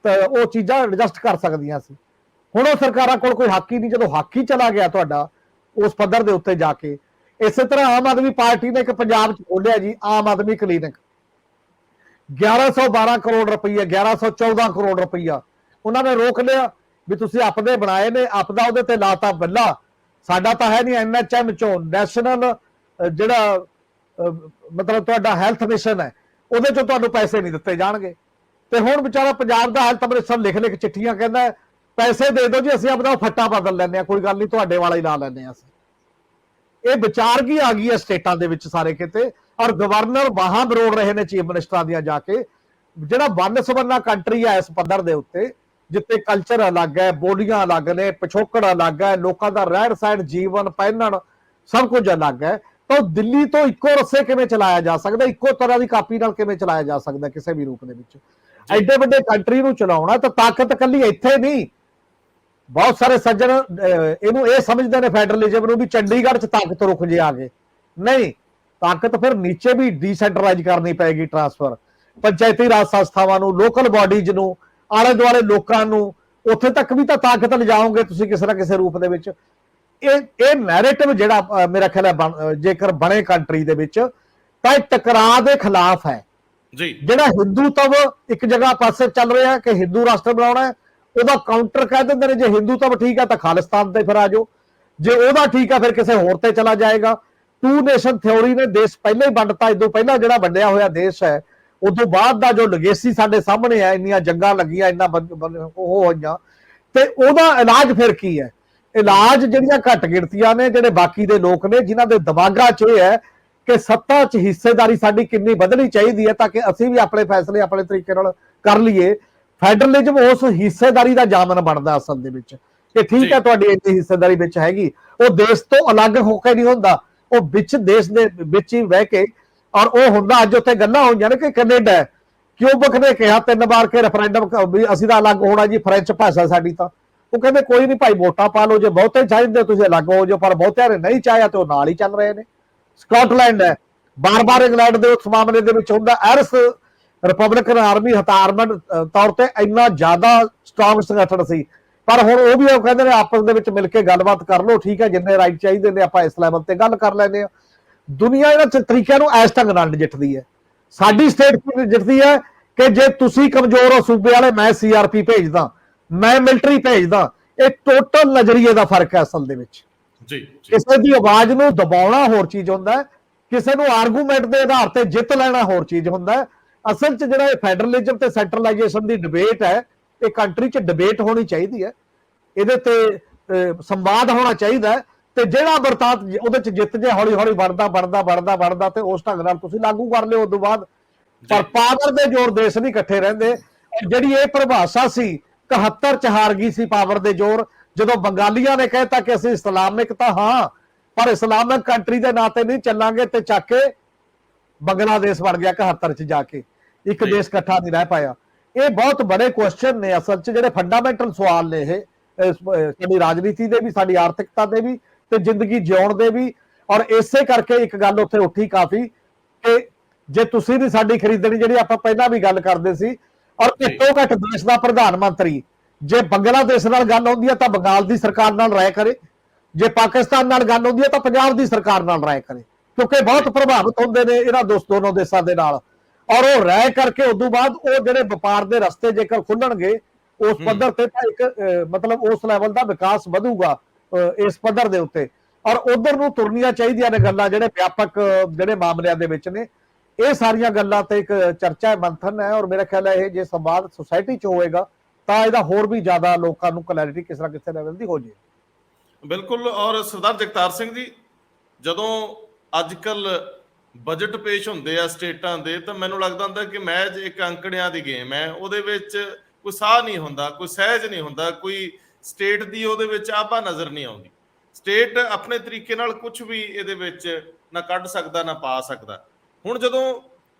ਉਹ ਚੀਜ਼ਾਂ ਐਡਜਸਟ ਕਰ ਸਕਦੀਆਂ ਸੀ। ਹੁਣ ਉਹ ਸਰਕਾਰਾਂ ਕੋਲ ਕੋਈ ਹੱਕ ਹੀ ਨਹੀਂ, ਜਦੋਂ ਹੱਕ ਹੀ ਚਲਾ ਗਿਆ ਤੁਹਾਡਾ ਉਸ ਪੱਧਰ ਦੇ ਉੱਤੇ ਜਾ ਕੇ। ਇਸੇ ਤਰ੍ਹਾਂ ਆਮ ਆਦਮੀ ਪਾਰਟੀ ਨੇ ਇੱਕ ਪੰਜਾਬ 'ਚ ਖੋਲਿਆ ਜੀ ਆਮ ਆਦਮੀ ਕਲੀਨਿਕ, 1112 ਕਰੋੜ ਰੁਪਈਆ, 1114 ਕਰੋੜ ਰੁਪਈਆ ਉਹਨਾਂ ਨੇ ਰੋਕ ਲਿਆ ਵੀ ਤੁਸੀਂ ਆਪਦੇ ਬਣਾਏ ਨੇ, ਆਪਦਾ ਉਹਦੇ ਤੇ ਲਾਤਾ ਬੱਲਾ, ਸਾਡਾ ਤਾਂ ਹੈ ਨਹੀਂ। NHM ਚੋਂ ਨੈਸ਼ਨਲ ਜਿਹੜਾ ਮਤਲਬ ਤੁਹਾਡਾ ਹੈਲਥ ਮਿਸ਼ਨ ਹੈ ਉਹਦੇ ਚੋਂ ਤੁਹਾਨੂੰ ਪੈਸੇ ਨਹੀਂ ਦਿੱਤੇ ਜਾਣਗੇ। ਤੇ ਹੁਣ ਵਿਚਾਰਾ ਪੰਜਾਬ ਦਾ ਹੈਲਥ ਮਿਨਿਸਟਰ ਲਿਖ ਚਿੱਠੀਆਂ ਕਹਿੰਦਾ ਪੈਸੇ ਦੇ ਦਿਓ ਜੀ, ਅਸੀਂ ਆਪਦਾ ਫੱਟਾ ਬਦਲ ਲੈਂਦੇ ਆ, ਕੋਈ ਗੱਲ ਨਹੀਂ, ਤੁਹਾਡੇ ਵਾਲਾ ਹੀ ਲਾ ਲੈਂਦੇ ਆ ਅਸੀਂ। ਇਹ ਵਿਚਾਰ ਕੀ ਆ ਗਈ ਹੈ ਸਟੇਟਾਂ ਦੇ ਵਿੱਚ ਸਾਰੇ ਕਿਤੇ, ਔਰ ਗਵਰਨਰ ਬਾਹਾਂ ਮਰੋੜ ਰਹੇ ਨੇ ਚੀਫ ਮਿਨਿਸਟਰਾਂ ਦੀਆਂ ਜਾ ਕੇ। ਜਿਹੜਾ ਵੰਨ ਸਵੰਨਾ ਕੰਟਰੀ ਹੈ ਇਸ ਪੱਧਰ ਦੇ ਉੱਤੇ, ਜਿੱਥੇ ਕਲਚਰ ਅਲੱਗ ਹੈ, ਬੋਲੀਆਂ ਅਲੱਗ ਨੇ, ਪਿਛੋਕੜ ਅਲੱਗ ਹੈ, ਲੋਕਾਂ ਦਾ ਰਹਿਣ ਸਹਿਣ, ਜੀਵਨ, ਪਹਿਨਣ ਸਭ ਕੁਝ ਅਲੱਗ ਹੈ, ਤਾਂ ਦਿੱਲੀ ਤੋਂ ਇੱਕੋ ਰੱਸੇ ਕਿਵੇਂ ਚਲਾਇਆ ਜਾ ਸਕਦਾ, ਇੱਕੋ ਤਰ੍ਹਾਂ ਦੀ ਕਾਪੀ ਨਾਲ ਕਿਵੇਂ ਚਲਾਇਆ ਜਾ ਸਕਦਾ ਕਿਸੇ ਵੀ ਰੂਪ ਦੇ ਵਿੱਚ। ਐਡੇ ਵੱਡੇ ਕੰਟਰੀ ਨੂੰ ਚਲਾਉਣਾ ਤਾਂ ਤਾਕਤ ਇਕੱਲੀ ਇੱਥੇ ਨਹੀਂ। ਬਹੁਤ ਸਾਰੇ ਸੱਜਣ ਇਹਨੂੰ ਇਹ ਸਮਝਦੇ ਨੇ ਫੈਡਰਲਿਜ਼ਮ ਨੂੰ ਵੀ ਚੰਡੀਗੜ੍ਹ 'ਚ ਤਾਕਤ ਰੁਕ ਜੇ ਆ ਗਏ, ਨਹੀਂ, ਤਾਕਤ ਫਿਰ ਨੀਚੇ ਵੀ ਡੀਸੈਂਟਰਲਾਈਜ਼ ਕਰਨੀ ਪਏਗੀ, ਟ੍ਰਾਂਸਫਰ ਪੰਚਾਇਤੀ ਰਾਜ ਸੰਸਥਾਵਾਂ ਨੂੰ, ਲੋਕਲ ਬਾਡੀਜ਼ ਨੂੰ, ਆਲੇ ਦੁਆਲੇ ਲੋਕਾਂ ਨੂੰ, ਉੱਥੇ ਤੱਕ ਵੀ ਤਾਂ ਤਾਕਤ ਲਿਜਾਓਗੇ ਤੁਸੀਂ ਕਿਸੇ ਨਾ ਕਿਸੇ ਰੂਪ ਦੇ ਵਿੱਚ। ਇਹ ਨੈਰੇਟਿਵ ਜਿਹੜਾ ਮੇਰਾ ਖਿਆਲ ਹੈ ਜੇਕਰ ਬਣੇ ਕੰਟਰੀ ਦੇ ਵਿੱਚ ਤਾਂ ਇਹ ਟਕਰਾਅ ਦੇ ਖਿਲਾਫ ਹੈ ਜੀ। ਜਿਹੜਾ ਹਿੰਦੂਤਵ ਇੱਕ ਜਗ੍ਹਾ ਪਾਸੇ ਚੱਲ ਰਿਹਾ ਕਿ ਹਿੰਦੂ ਰਾਸ਼ਟਰ ਬਣਾਉਣਾ ਹੈ, ਉਹਦਾ ਕਾਊਂਟਰ ਕਹਿ ਦਿੰਦੇ ਨੇ ਜੇ ਹਿੰਦੂਤਵ ਠੀਕ ਹੈ ਤਾਂ ਖਾਲਿਸਤਾਨ ਤੇ ਫਿਰ ਆ ਜਾਓ, ਜੇ ਉਹਦਾ ਠੀਕ ਹੈ ਫਿਰ ਕਿਸੇ ਹੋਰ ਤੇ ਚਲਾ ਜਾਏਗਾ। 2 ਨੇਸ਼ਨ ਥਿਉਰੀ ਨੇ ਦੇਸ਼ ਪਹਿਲਾਂ ਹੀ ਵੰਡਤਾ। ਇਦੋਂ ਪਹਿਲਾਂ ਜਿਹੜਾ ਵੰਡਿਆ ਹੋਇਆ ਦੇਸ਼ ਹੈ, ਉਦੋਂ ਬਾਅਦ ਦਾ ਜੋ ਲੈਗੇਸੀ ਸਾਡੇ ਸਾਹਮਣੇ ਹੈ, ਇੰਨੀਆਂ ਜੰਗਾਂ ਲੱਗੀਆਂ, ਇੰਨਾ ਉਹ ਹੋਈਆਂ, ਤੇ ਉਹਦਾ ਇਲਾਜ ਫਿਰ ਕੀ ਹੈ? ਇਲਾਜ ਜਿਹੜੀਆਂ ਘੱਟ ਗਿਣਤੀਆਂ ਨੇ, ਜਿਹੜੇ ਬਾਕੀ ਦੇ ਲੋਕ ਨੇ ਜਿਨ੍ਹਾਂ ਦੇ ਦਿਮਾਗਾਂ 'ਚ ਇਹ ਹੈ ਕਿ ਸੱਤਾ 'ਚ ਹਿੱਸੇਦਾਰੀ ਸਾਡੀ ਕਿੰਨੀ ਵਧਣੀ ਚਾਹੀਦੀ ਹੈ ਤਾਂ ਕਿ ਅਸੀਂ ਵੀ ਆਪਣੇ ਫੈਸਲੇ ਆਪਣੇ ਤਰੀਕੇ ਨਾਲ ਕਰ ਲਈਏ। ਫੈਡਰਲਿਜ਼ਮ ਉਸ ਹਿੱਸੇਦਾਰੀ ਦਾ ਜਾਮਨ ਬਣਦਾ ਅਸਲ ਦੇ ਵਿੱਚ ਕਿ ਠੀਕ ਹੈ ਤੁਹਾਡੀ ਇੰਨੀ ਹਿੱਸੇਦਾਰੀ ਵਿੱਚ ਹੈਗੀ, ਉਹ ਦੇਸ਼ ਤੋਂ ਅਲੱਗ ਹੋ ਕੇ ਨਹੀਂ ਹੁੰਦਾ, ਉਹ ਵਿੱਚ ਦੇਸ਼ ਦੇ ਵਿੱਚ ਹੀ ਬਹਿ ਕੇ। ਔਰ ਉਹ ਹੁੰਦਾ ਅੱਜ ਉੱਥੇ ਗੱਲਾਂ ਹੋਈਆਂ ਨੇ ਕਿ ਕੈਨੇਡਾ, ਕਿਊਬਕ ਨੇ ਕਿਹਾ 3 ਵਾਰ ਕਿ ਰੈਫਰੈਂਡਮ ਵੀ ਅਸੀਂ ਤਾਂ ਅਲੱਗ ਹੋਣਾ ਜੀ, ਫ੍ਰੈਂਚ ਭਾਸ਼ਾ ਸਾਡੀ ਤਾਂ। ਉਹ ਕਹਿੰਦੇ ਕੋਈ ਨਹੀਂ ਭਾਈ, ਵੋਟਾਂ ਪਾ ਲਓ, ਜੇ ਬਹੁਤੇ ਚਾਹੀਦੇ ਤੁਸੀਂ ਅਲੱਗ ਹੋ ਜਾਓ, ਪਰ ਬਹੁਤਿਆਂ ਨੇ ਨਹੀਂ ਚਾਹਿਆ ਤੇ ਉਹ ਨਾਲ ਹੀ ਚੱਲ ਰਹੇ ਨੇ। ਸਕਾਟਲੈਂਡ ਹੈ, ਬਾਰ-ਬਾਰ ਇੰਗਲੈਂਡ ਦੇ ਉਸ ਮਾਮਲੇ ਦੇ ਵਿੱਚ ਹੁੰਦਾ। ਐਰਸ ਰਿਪਬਲਿਕਨ ਆਰਮੀ ਹਥਿਆਰਬੰਦ ਤੌਰ ਤੇ ਇੰਨਾ ਜ਼ਿਆਦਾ ਸਟਰੋਂਗ ਸੰਗਠਨ ਸੀ, ਪਰ ਹੁਣ ਉਹ ਵੀ ਉਹ ਕਹਿੰਦੇ ਨੇ ਆਪਸ ਦੇ ਵਿੱਚ ਮਿਲ ਕੇ ਗੱਲਬਾਤ ਕਰ ਲਓ, ਠੀਕ ਹੈ, ਜਿੰਨੇ ਰਾਈਟ ਚਾਹੀਦੇ ਨੇ ਆਪਾਂ ਇਸ ਲੈਵਲ ਤੇ ਗੱਲ ਕਰ ਲੈਂਦੇ ਹਾਂ। ਦੁਨੀਆ ਇਹਨਾਂ ਤਰੀਕਿਆਂ ਨੂੰ ਇਸ ਢੰਗ ਨਾਲ ਨਜਿੱਠਦੀ ਹੈ। ਸਾਡੀ ਸਟੇਟ ਕੀ ਨਜਿੱਠਦੀ ਹੈ ਕਿ ਜੇ ਤੁਸੀਂ ਕਮਜ਼ੋਰ ਹੋ ਸੂਬੇ ਵਾਲੇ, ਮੈਂ CRP ਭੇਜਦਾ, ਮੈਂ ਮਿਲਟਰੀ ਭੇਜਦਾ। ਇਹ ਟੋਟਲ ਨਜ਼ਰੀਏ ਦਾ ਫਰਕ ਹੈ ਅਸਲ ਦੇ ਵਿੱਚ। ਜੀ ਕਿਸੇ ਦੀ ਆਵਾਜ਼ ਨੂੰ ਦਬਾਉਣਾ ਹੋਰ ਚੀਜ਼ ਹੁੰਦਾ ਹੈ, ਕਿਸੇ ਨੂੰ ਆਰਗੂਮੈਂਟ ਦੇ ਆਧਾਰ ਤੇ ਜਿੱਤ ਲੈਣਾ ਹੋਰ ਚੀਜ਼ ਹੁੰਦਾ ਹੈ। ਅਸਲ 'ਚ ਜਿਹੜਾ ਇਹ ਫੈਡਰਲਿਜ਼ਮ ਤੇ ਸੈਂਟਰਲਾਈਜੇਸ਼ਨ ਦੀ ਡਿਬੇਟ ਹੈ, ਇਹ ਕੰਟਰੀ 'ਚ ਡਿਬੇਟ ਹੋਣੀ ਚਾਹੀਦੀ ਹੈ, ਇਹਦੇ ਤੇ ਸੰਵਾਦ ਹੋਣਾ ਚਾਹੀਦਾ ਹੈ। ਤੇ ਜਿਹੜਾ ਵਰਤਾਂਤ ਉਹਦੇ 'ਚ ਜਿੱਤ ਜੇ ਹੌਲੀ ਹੌਲੀ ਬਣਦਾ ਤੇ ਉਸ ਢੰਗ ਨਾਲ ਤੁਸੀਂ ਲਾਗੂ ਕਰ ਲਿਓ। ਉਸ ਤੋਂ ਬਾਅਦ ਪਰ ਪਾਵਰ ਦੇ ਜ਼ੋਰ ਦੇਸ਼ ਨਹੀਂ ਇਕੱਠੇ ਰਹਿੰਦੇ। ਜਿਹੜੀ ਇਹ ਪਰਿਭਾਸ਼ਾ ਸੀ 71 'ਚ ਹਾਰ ਗਈ ਸੀ ਪਾਵਰ ਦੇ ਜ਼ੋਰ, ਜਦੋਂ ਬੰਗਾਲੀਆਂ ਨੇ ਕਹਿਤਾ ਕਿ ਅਸੀਂ ਇਸਲਾਮਿਕ ਤਾਂ ਹਾਂ ਪਰ ਇਸਲਾਮਿਕ ਕੰਟਰੀ ਦੇ ਨਾਂ ਤੇ ਨਹੀਂ ਚੱਲਾਂਗੇ, ਤੇ ਚੱਕ ਕੇ ਬੰਗਲਾਦੇਸ਼ ਬਣ ਗਿਆ 71 'ਚ ਜਾ ਕੇ, ਇੱਕ ਦੇਸ਼ ਇਕੱਠਾ ਨਹੀਂ ਰਹਿ ਪਾਇਆ। ਇਹ ਬਹੁਤ ਬੜੇ ਕੁਐਸਚਨ ਨੇ ਅਸਲ 'ਚ, ਜਿਹੜੇ ਫੰਡਾਮੈਂਟਲ ਸਵਾਲ ਨੇ ਇਹ ਸਾਡੀ ਰਾਜਨੀਤੀ ਦੇ ਵੀ, ਸਾਡੀ ਆਰਥਿਕਤਾ ਦੇ ਵੀ, ਤੇ ਜ਼ਿੰਦਗੀ ਜਿਉਣ ਦੇ ਵੀ। ਔਰ ਇਸੇ ਕਰਕੇ ਇੱਕ ਗੱਲ ਉੱਥੇ ਉੱਠੀ ਕਾਫੀ ਕਿ ਜੇ ਤੁਸੀਂ ਵੀ ਸਾਡੀ ਖਰੀਦਣੀ, ਜਿਹੜੀ ਆਪਾਂ ਪਹਿਲਾਂ ਵੀ ਗੱਲ ਕਰਦੇ ਸੀ, ਔਰ ਘੱਟੋ ਘੱਟ ਦੇਸ਼ ਦਾ ਪ੍ਰਧਾਨ ਮੰਤਰੀ ਜੇ ਬੰਗਲਾਦੇਸ਼ ਨਾਲ ਗੱਲ ਹੁੰਦੀ ਹੈ ਤਾਂ ਬੰਗਾਲ ਦੀ ਸਰਕਾਰ ਨਾਲ ਰਾਏ ਕਰੇ, ਜੇ ਪਾਕਿਸਤਾਨ ਨਾਲ ਗੱਲ ਹੁੰਦੀ ਹੈ ਤਾਂ ਪੰਜਾਬ ਦੀ ਸਰਕਾਰ ਨਾਲ ਰਾਏ ਕਰੇ, ਕਿਉਂਕਿ ਬਹੁਤ ਪ੍ਰਭਾਵਿਤ ਹੁੰਦੇ ਨੇ ਇਹਨਾਂ ਦੋਨੋਂ ਦੇਸ਼ਾਂ ਦੇ ਨਾਲ। ਔਰ ਉਹ ਰਾਏ ਕਰਕੇ ਉਦੋਂ ਬਾਅਦ ਉਹ ਜਿਹੜੇ ਵਪਾਰ ਦੇ ਰਸਤੇ ਜੇਕਰ ਖੁੱਲਣਗੇ ਉਸ ਪੱਧਰ ਤੇ ਤਾਂ ਇੱਕ ਮਤਲਬ ਉਸ ਲੈਵਲ ਦਾ ਵਿਕਾਸ ਵਧੂਗਾ ਇਸ ਪੱਧਰ ਦੇ ਉੱਤੇ। ਔਰ ਉਧਰ ਨੂੰ ਤੁਰਨੀਆਂ ਚਾਹੀਦੀਆਂ ਨੇ ਗੱਲਾਂ, ਜਿਹੜੇ ਵਿਆਪਕ ਜਿਹੜੇ ਮਾਮਲਿਆਂ ਦੇ ਵਿੱਚ ਨੇ। ਇਹ ਸਾਰੀਆਂ ਗੱਲਾਂ ਤੇ ਇੱਕ ਚਰਚਾ ਮੰਥਨ ਹੈ, ਔਰ ਮੇਰਾ ਖਿਆਲ ਹੈ ਇਹ ਜੇ ਸੰਵਾਦ ਸੁਸਾਇਟੀ 'ਚ ਹੋਏਗਾ ਤਾਂ ਇਹਦਾ ਹੋਰ ਵੀ ਜ਼ਿਆਦਾ ਲੋਕਾਂ ਨੂੰ ਕਲੈਰਿਟੀ ਕਿਸੇ ਨਾ ਕਿਸੇ ਲੈਵਲ ਦੀ ਹੋ ਜੇ। ਬਿਲਕੁਲ। ਔਰ ਸਰਦਾਰ ਜਗਤਾਰ ਸਿੰਘ ਜੀ, ਜਦੋਂ ਅੱਜ ਕੱਲ ਬਜਟ ਪੇਸ਼ ਹੁੰਦੇ ਆ ਸਟੇਟਾਂ ਦੇ, ਤਾਂ ਮੈਨੂੰ ਲੱਗਦਾ ਹੁੰਦਾ ਕਿ ਮੈਚ ਇੱਕ ਅੰਕੜਿਆਂ ਦੀ ਗੇਮ ਹੈ। ਉਹਦੇ ਵਿੱਚ ਕੋਈ ਸਾਹ ਨਹੀਂ ਹੁੰਦਾ, ਕੋਈ ਸਹਿਜ ਨਹੀਂ ਹੁੰਦਾ, ਕੋਈ ਸਟੇਟ ਦੀ ਉਹਦੇ ਵਿੱਚ ਆਭਾ ਨਜ਼ਰ ਨਹੀਂ ਆਉਂਦੀ। ਸਟੇਟ ਆਪਣੇ ਤਰੀਕੇ ਨਾਲ ਕੁਝ ਵੀ ਇਹਦੇ ਵਿੱਚ ਨਾ ਕੱਢ ਸਕਦਾ ਨਾ ਪਾ ਸਕਦਾ। ਹੁਣ ਜਦੋਂ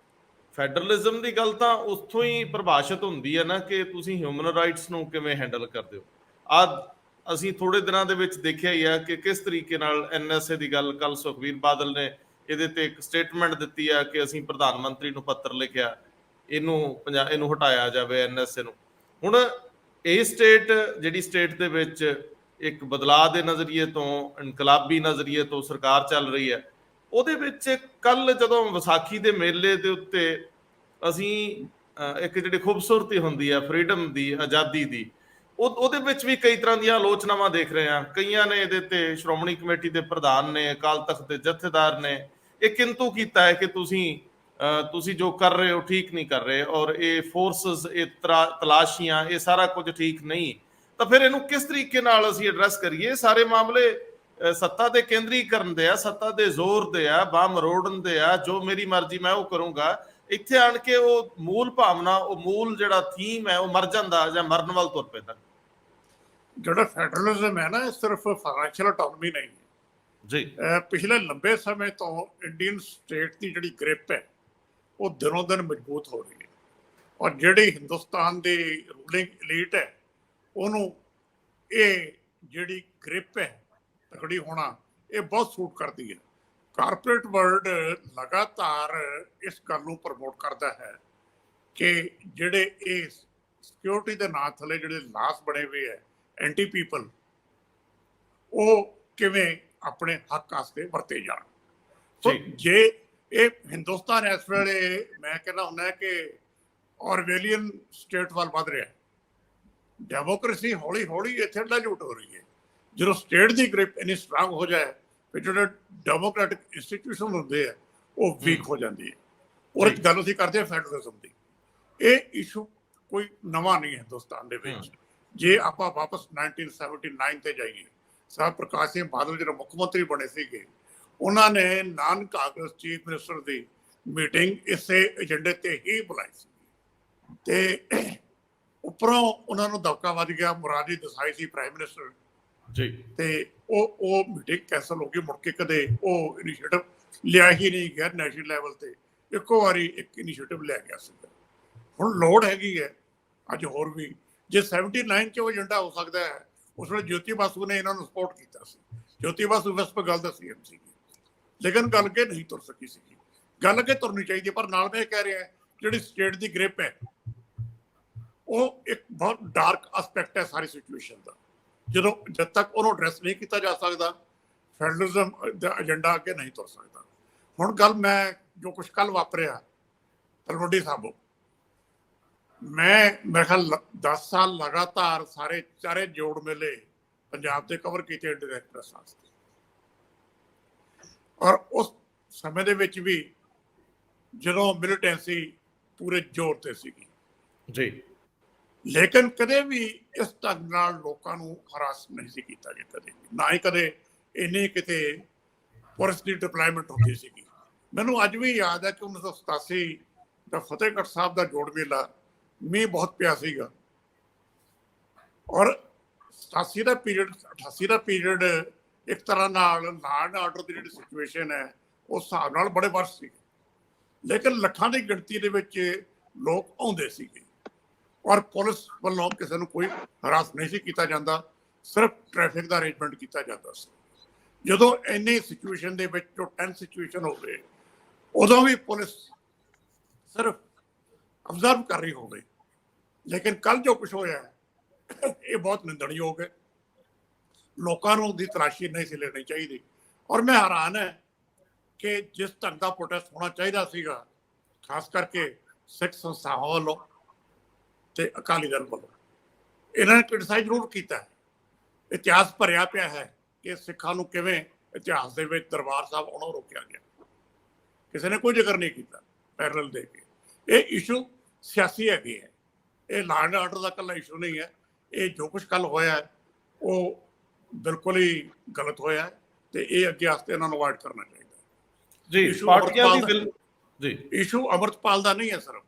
ਫੈਡਰਲਿਜ਼ਮ ਦੀ ਗੱਲ ਤਾਂ ਉੱਥੋਂ ਹੀ ਪ੍ਰਭਾਸ਼ਿਤ ਹੁੰਦੀ ਹੈ ਨਾ ਕਿ ਤੁਸੀਂ ਹਿਊਮਨ ਰਾਈਟਸ ਨੂੰ ਕਿਵੇਂ ਹੈਂਡਲ ਕਰਦੇ ਹੋ। ਅਸੀਂ ਥੋੜੇ ਦਿਨਾਂ ਦੇ ਵਿੱਚ ਦੇਖਿਆ ਹੀ ਆ ਕਿ ਕਿਸ ਤਰੀਕੇ ਨਾਲ NSA ਦੀ ਗੱਲ, ਕੱਲ ਸੁਖਬੀਰ ਬਾਦਲ ਨੇ ਇਹਦੇ ਤੇ ਇੱਕ ਸਟੇਟਮੈਂਟ ਦਿੱਤੀ ਆ ਕਿ ਅਸੀਂ ਪ੍ਰਧਾਨ ਮੰਤਰੀ ਨੂੰ ਪੱਤਰ ਲਿਖਿਆ, ਇਹਨੂੰ ਹਟਾਇਆ ਜਾਵੇ NSA ਨੂੰ। ਹੁਣ ਇਹ ਸਟੇਟ, ਜਿਹੜੀ ਸਟੇਟ ਦੇ ਵਿੱਚ ਇੱਕ ਬਦਲਾਅ ਦੇ ਨਜ਼ਰੀਏ ਤੋਂ, ਇਨਕਲਾਬੀ ਨਜ਼ਰੀਏ ਤੋਂ ਸਰਕਾਰ ਚੱਲ ਰਹੀ ਹੈ, ਉਹਦੇ ਵਿੱਚ ਕੱਲ ਜਦੋਂ ਵਿਸਾਖੀ ਦੇ ਮੇਲੇ ਦੇ ਉੱਤੇ ਅਸੀਂ ਇੱਕ ਜਿਹੜੀ ਖੂਬਸੂਰਤੀ ਹੁੰਦੀ ਹੈ ਫਰੀडम ਦੀ, ਆਜ਼ਾਦੀ ਦੀ, ਉਹਦੇ ਵਿੱਚ ਵੀ ਕਈ ਤਰ੍ਹਾਂ ਦੀਆਂ ਆਲੋਚਨਾਵਾਂ ਦੇਖ ਰਹੇ ਹਾਂ। ਕਈਆਂ ਨੇ ਇਹਦੇ ਤੇ, ਸ਼੍ਰੋਮਣੀ ਕਮੇਟੀ ਦੇ ਪ੍ਰਧਾਨ ਨੇ, ਅਕਾਲ ਤਖਤ ਦੇ ਜਥੇਦਾਰ ਨੇ ਇਹ ਕਿੰਤੂ ਕੀਤਾ ਹੈ ਕਿ ਤੁਸੀਂ ਜੋ ਕਰ ਰਹੇ ਹੋ ਠੀਕ ਨਹੀਂ ਕਰ ਰਹੇ, ਔਰ ਇਹ ਫੋਰਸਸ, ਇਹ ਤਲਾਸ਼ੀਆਂ, ਇਹ ਸਾਰਾ ਕੁਝ ਠੀਕ ਨਹੀਂ। ਤਾਂ ਫਿਰ ਇਹਨੂੰ ਕਿਸ ਤਰੀਕੇ ਨਾਲ ਅਸੀਂ ਐਡਰੈਸ ਕਰੀਏ? ਸਾਰੇ ਮਾਮਲੇ ਸੱਤਾ ਦੇ ਕੇਂਦਰੀਕਰਨ ਦੇ ਆ, ਸੱਤਾ ਦੇ ਜ਼ੋਰ ਦੇ ਆ, ਬਾਹ ਮਰੋੜਨ ਦੇ ਆ, ਜੋ ਮੇਰੀ ਮਰਜ਼ੀ ਮੈਂ ਉਹ ਕਰੂੰਗਾ। ਇੱਥੇ ਆਣ ਕੇ ਉਹ ਮੂਲ ਭਾਵਨਾ, ਉਹ ਮੂਲ ਜਿਹੜਾ ਥੀਮ ਹੈ ਉਹ ਮਰ ਜਾਂਦਾ ਜਾਂ ਮਰਨ ਵੱਲ ਤੁਰ ਪੈਂਦਾ। ਜਿਹੜਾ ਫੈਡਰਲਿਜ਼ਮ ਹੈ ਨਾ, ਇਹ ਸਿਰਫ ਫਾਈਨੈਂਸ਼ੀਅਲ ਆਟੋਨਮੀ ਨਹੀਂ ਜੀ। ਪਿਛਲੇ ਲੰਬੇ ਸਮੇਂ ਤੋਂ ਇੰਡੀਅਨ ਸਟੇਟ ਦੀ ਜਿਹੜੀ ਗ੍ਰਿਪ ਹੈ ਉਹ ਦਿਨੋਂ ਦਿਨ ਮਜ਼ਬੂਤ ਹੋ ਰਹੀ ਹੈ। ਔਰ ਜਿਹੜੀ ਹਿੰਦੁਸਤਾਨ ਦੀ ਰੂਲਿੰਗ ਐਲੀਟ ਹੈ ਉਹਨੂੰ ਇਹ ਜਿਹੜੀ ਗ੍ਰਿਪ ਹੈ ਤਕੜੀ ਹੋਣਾ ਇਹ ਬਹੁਤ ਸੂਟ ਕਰਦੀ ਹੈ। ਕਾਰਪੋਰੇਟ ਵਰਲਡ ਲਗਾਤਾਰ ਇਸ ਗੱਲ ਨੂੰ ਪ੍ਰਮੋਟ ਕਰਦਾ ਹੈ ਕਿ ਜਿਹੜੇ ਇਹ ਸਿਕਿਉਰਿਟੀ ਦੇ ਨਾਂ ਥੱਲੇ ਜਿਹੜੇ ਲਾਸ ਬਣੇ ਹੋਏ ਹੈ ਐਂਟੀ ਪੀਪਲ, ਉਹ ਕਿਵੇਂ ਆਪਣੇ ਹੱਕ ਵਾਸਤੇ ਵਰਤੇ ਜਾਣ। ਸੋ ਜੇ ਇਹ ਹਿੰਦੁਸਤਾਨ ਇਸ ਵੇਲੇ ਮੈਂ ਕਹਿੰਦਾ ਹੁੰਦਾ ਕਿ ਔਰਵੇਲੀਅਨ ਸਟੇਟ ਵੱਲ ਵੱਧ ਰਿਹਾ, ਡੈਮੋਕ੍ਰੇਸੀ ਹੌਲੀ ਹੌਲੀ ਇੱਥੇ ਡਾਇਲੂਟ ਹੋ ਰਹੀ ਹੈ। ਜਦੋਂ ਸਟੇਟ ਦੀ ਗ੍ਰਿਪ ਇੰਨੀ ਸਟਰੋਂਗ ਹੋ ਜਾਏ ਫਿਰ ਜਿਹੜੇ ਡੈਮੋਕ੍ਰੈਟਿਕ ਇੰਸਟੀਟਿਊਸ਼ਨ ਹੁੰਦੇ ਆ ਉਹ ਵੀਕ ਹੋ ਜਾਂਦੀ ਹੈ। ਔਰ ਇੱਕ ਗੱਲ ਅਸੀਂ ਕਰਦੇ ਹਾਂ ਫੈਡਰਲਿਜ਼ਮ ਦੀ, ਇਹ ਇਸ਼ੂ ਕੋਈ ਨਵਾਂ ਨਹੀਂ ਹੈ ਹਿੰਦੁਸਤਾਨ ਦੇ ਵਿੱਚ। ਜੇ ਆਪਾਂ ਵਾਪਸ 1979 ਤੇ ਜਾਈਏ, ਸਰਦਾਰ ਪ੍ਰਕਾਸ਼ ਸਿੰਘ ਬਾਦਲ ਜਿਹੜੇ ਮੁੱਖ ਮੰਤਰੀ ਬਣੇ ਸੀਗੇ, ਉਹਨਾਂ ਨੇ ਨਾਨ ਕਾਂਗਰਸ ਚੀਫ ਮਿਨਿਸਟਰ ਦੀ ਮੀਟਿੰਗ ਇਸੇ ਏਜੰਡੇ ਤੇ ਹੀ ਬੁਲਾਈ ਸੀ ਤੇ ਉੱਪਰੋਂ ਉਹਨਾਂ ਨੂੰ ਦਬਕਾ ਵੱਜ ਗਿਆ। ਮੁਰਾਰਜੀ ਦੇਸਾਈ ਸੀ ਪ੍ਰਾਈਮ ਮਿਨਿਸਟਰ ਜੀ, ਤੇ ਉਹ ਮੀਟਿੰਗ ਕੈਂਸਲ ਹੋ ਗਈ। ਮੁੜ ਕੇ ਕਦੇ ਉਹ ਇਨੀਸ਼ੀਏਟਿਵ ਲਿਆ ਹੀ ਨਹੀਂ ਗਿਆ ਨੈਸ਼ਨਲ ਲੈਵਲ ਤੇ। ਇੱਕੋ ਵਾਰੀ ਇੱਕ ਇਨੀਸ਼ੀਏਟਿਵ ਲਿਆ ਗਿਆ ਸੀਗਾ। ਹੁਣ ਲੋੜ ਹੈਗੀ ਹੈ ਅੱਜ ਹੋਰ ਵੀ। ਜੇ 79 ਚ ਉਹ ਏਜੰਡਾ ਹੋ ਸਕਦਾ ਹੈ, ਉਸ ਵੇਲੇ ਜੋਤੀ ਬਾਸੂ ਨੇ ਇਹਨਾਂ ਨੂੰ ਸਪੋਰਟ ਕੀਤਾ ਸੀ। ਜੋਤੀ ਬਾਸੂ ਵੈਸਟ ਬੰਗਾਲ ਦਾ CM ਸੀ, ਲੇਕਿਨ ਗੱਲ ਕੇ ਨਹੀਂ ਤੁਰ ਸਕੀ ਸੀ। ਗੱਲ ਕੇ ਤੁਰਨੀ ਚਾਹੀਦੀ। ਪਰ ਨਾਲ ਮੈਂ ਕਹਿ ਰਿਹਾ ਜਿਹੜੀ ਸਟੇਟ ਦੀ ਗ੍ਰਿਪ ਹੈ ਉਹ ਇੱਕ ਬਹੁਤ ਡਾਰਕ ਐਸਪੈਕਟ ਹੈ ਸਾਰੀ ਸਿਚੁਏਸ਼ਨ ਦਾ। ਜਦ ਤੱਕ ਉਹਨੂੰ ਐਡਰੈਸ ਨਹੀਂ ਕੀਤਾ ਜਾ ਸਕਦਾ, ਫੈਡਰਲਿਜ਼ਮ ਦਾ ਏਜੰਡਾ ਅੱਗੇ ਨਹੀਂ ਤੁਰ ਸਕਦਾ। ਹੁਣ ਗੱਲ ਮੈਂ ਜੋ ਕੁਛ ਕੱਲ ਵਾਪਰਿਆ ਤਲਵੰਡੀ ਸਾਬੋ, ਮੈਂ ਮੇਰੇ ਖਿਆਲ 10 ਸਾਲ ਲਗਾਤਾਰ ਸਾਰੇ ਚਾਰੇ ਜੋੜ ਮੇਲੇ ਪੰਜਾਬ ਦੇ ਕਵਰ ਕੀਤੇ ਇੰਡੀਅਨ ਪ੍ਰੈਸ ਵਾਸਤੇ, ਔਰ ਉਸ ਸਮੇਂ ਦੇ ਵਿੱਚ ਵੀ ਜਦੋਂ ਮਿਲੀਟੈਂਸੀ ਪੂਰੇ ਜ਼ੋਰ ਤੇ ਸੀਗੀ ਜੀ, ਲੇਕਿਨ ਕਦੇ ਵੀ ਇਸ ਢੰਗ ਨਾਲ ਲੋਕਾਂ ਨੂੰ ਹਰਾਸ ਨਹੀਂ ਸੀ ਕੀਤਾ ਗਿਆ, ਕਦੇ ਨਾ ਹੀ ਕਦੇ ਇੰਨੀ ਕਿਤੇ ਪੁਲਿਸ ਦੀ ਡਿਪਲੋਇਮੈਂਟ ਹੁੰਦੀ ਸੀਗੀ। ਮੈਨੂੰ ਅੱਜ ਵੀ ਯਾਦ ਹੈ ਕਿ 1987 ਦਾ ਫਤਿਹਗੜ੍ਹ ਸਾਹਿਬ ਦਾ ਜੋੜ ਮੇਲਾ, ਮੀਂਹ ਬਹੁਤ ਪਿਆ ਸੀਗਾ, ਔਰ 87 ਦਾ ਪੀਰੀਅਡ 88 ਦਾ ਪੀਰੀਅਡ ਇੱਕ ਤਰ੍ਹਾਂ ਨਾਲ ਲਾਅ ਐਂਡ ਆਰਡਰ ਦੀ ਜਿਹੜੀ ਸਿਚੁਏਸ਼ਨ ਹੈ ਉਸ ਹਿਸਾਬ ਨਾਲ ਬੜੇ ਵਰਸ ਸੀ, ਲੇਕਿਨ ਲੱਖਾਂ ਦੀ ਗਿਣਤੀ ਦੇ ਵਿੱਚ ਲੋਕ ਆਉਂਦੇ ਸੀਗੇ, ਔਰ ਪੁਲਿਸ ਵੱਲੋਂ ਕਿਸੇ ਨੂੰ ਕੋਈ ਹਰਾਸ ਨਹੀਂ ਸੀ ਕੀਤਾ ਜਾਂਦਾ, ਸਿਰਫ ਟ੍ਰੈਫਿਕ ਦਾ ਅਰੇਂਜਮੈਂਟ ਕੀਤਾ ਜਾਂਦਾ ਸੀ। ਜਦੋਂ ਇੰਨੀ ਸਿਚੁਏਸ਼ਨ ਦੇ ਵਿੱਚ ਜੋ ਟੈਂਸ ਸਿਚੁਏਸ਼ਨ ਹੋਵੇ, ਉਦੋਂ ਵੀ ਪੁਲਿਸ ਸਿਰਫ ਅਬਜ਼ਰਵ ਕਰ ਰਹੀ ਹੋਵੇ। ਲੇਕਿਨ ਕੱਲ ਜੋ ਕੁਝ ਹੋਇਆ ਇਹ ਬਹੁਤ ਨਿੰਦਣਯੋਗ ਹੈ, ਲੋਕਾਂ ਨੂੰ ਦੀ ਤਲਾਸ਼ੀ ਨਹੀਂ ਸੀ ਲੈਣੀ ਚਾਹੀਦੀ, ਔਰ ਮੈਂ ਹੈਰਾਨ ਹੈ ਕਿ ਜਿਸ ਢੰਗ ਦਾ ਪ੍ਰੋਟੈਸਟ ਹੋਣਾ ਚਾਹੀਦਾ ਸੀਗਾ, ਖਾਸ ਕਰਕੇ ਸਿੱਖ ਸੰਸਥਾਵਾਂ ਵੱਲੋਂ ਤੇ ਅਕਾਲੀ ਦਲ ਵੱਲੋਂ, ਇਹਨਾਂ ਨੇ ਕ੍ਰਿਟਿਸਾਈਜ਼ ਜ਼ਰੂਰ ਕੀਤਾ ਹੈ। ਇਤਿਹਾਸ ਭਰਿਆ ਪਿਆ ਹੈ ਕਿ ਸਿੱਖਾਂ ਨੂੰ ਕਿਵੇਂ ਇਤਿਹਾਸ ਦੇ ਵਿੱਚ ਦਰਬਾਰ ਸਾਹਿਬ ਆਉਣੋਂ ਰੋਕਿਆ ਗਿਆ, ਕਿਸੇ ਨੇ ਕੋਈ ਜ਼ਿਕਰ ਨਹੀਂ ਕੀਤਾ ਪੈਰਲਲ ਦੇ ਕੇ। ਇਹ ਇਸ਼ੂ ਸਿਆਸੀ ਹੈਗੇ ਹੈ, ਇਹ ਲਾਅ ਐਂਡ ਆਰਡਰ ਦਾ ਇਕੱਲਾ ਇਸ਼ੂ ਨਹੀਂ ਹੈ। ਇਹ ਜੋ ਕੁਛ ਕੱਲ ਹੋਇਆ ਹੈ ਉਹ ਬਿਲਕੁਲ ਹੀ ਗਲਤ ਹੋਇਆ ਹੈ, ਤੇ ਇਹ ਅੱਗੇ ਵਾਸਤੇ ਇਹਨਾਂ ਨੂੰ ਅਵਾਇਡ ਕਰਨਾ ਚਾਹੀਦਾ ਜੀ। ਪਾਰਟੀਆਂ ਦੀ ਬਿਲ ਜੀ, ਇਸ਼ੂ ਅਮਰਤਪਾਲ ਦਾ ਨਹੀਂ ਹੈ ਸਿਰਫ।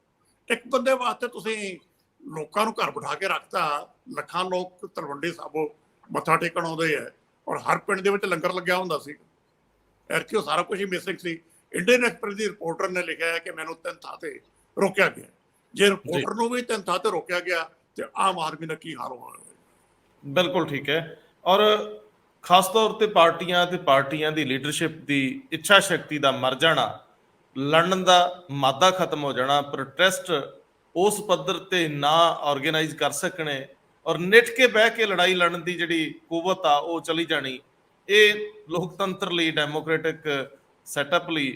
ਇੱਕ ਬੰਦੇ ਵਾਸਤੇ ਤੁਸੀਂ ਲੋਕਾਂ ਨੂੰ ਘਰ ਬਿਠਾ ਕੇ ਰੱਖਤਾ, ਲੱਖਾਂ ਲੋਕ ਤਲਵੰਡੀ ਸਾਬੋ ਮੱਥਾ ਟੇਕਣ ਆਉਂਦੇ ਹੈ, ਔਰ ਹਰ ਪਿੰਡ ਦੇ ਵਿੱਚ ਲੰਗਰ ਲੱਗਿਆ ਹੁੰਦਾ ਸੀ। ਐਰਕੀ ਉਹ ਸਾਰਾ ਕੁਝ ਹੀ ਮਿਸਿੰਗ ਸੀ। ਇੰਡੀਅਨ ਐਕਸਪ੍ਰੈਸ ਦੀ ਰਿਪੋਰਟਰ ਨੇ ਲਿਖਿਆ ਹੈ ਕਿ ਮੈਨੂੰ 3 ਥਾਂ ਤੇ ਰੋਕਿਆ ਗਿਆ। ਜੇ ਰਿਪੋਰਟਰ ਨੂੰ ਵੀ 3 ਥਾਂ ਤੇ ਰੋਕਿਆ ਗਿਆ ਤੇ ਆਮ ਆਦਮੀ ਦਾ ਕੀ ਹਾਲ ਹੋਣਾ? ਬਿਲਕੁਲ ਠੀਕ ਹੈ। ਔਰ ਖਾਸ ਤੌਰ ਤੇ ਪਾਰਟੀਆਂ ਦੀ ਲੀਡਰਸ਼ਿਪ ਦੀ ਇੱਛਾ ਸ਼ਕਤੀ ਦਾ ਮਰ ਜਾਣਾ, ਲੜਨ ਦਾ ਮਾਦਾ ਖਤਮ ਹੋ ਜਾਣਾ, ਪ੍ਰੋਟੈਸਟ ਉਸ ਪੱਧਰ ਤੇ ਨਾ ਆਰਗੇਨਾਈਜ਼ ਕਰ ਸਕਣੇ, ਔਰ ਨਿੱਠ ਕੇ ਬਹਿ ਕੇ ਲੜਾਈ ਲੜਨ ਦੀ ਜਿਹੜੀ ਕੁਵਤ ਆ ਉਹ ਚਲੀ ਜਾਣੀ, ਇਹ ਲੋਕਤੰਤਰ ਲਈ, ਡੈਮੋਕ੍ਰੈਟਿਕ ਸੈਟਅਪ ਲਈ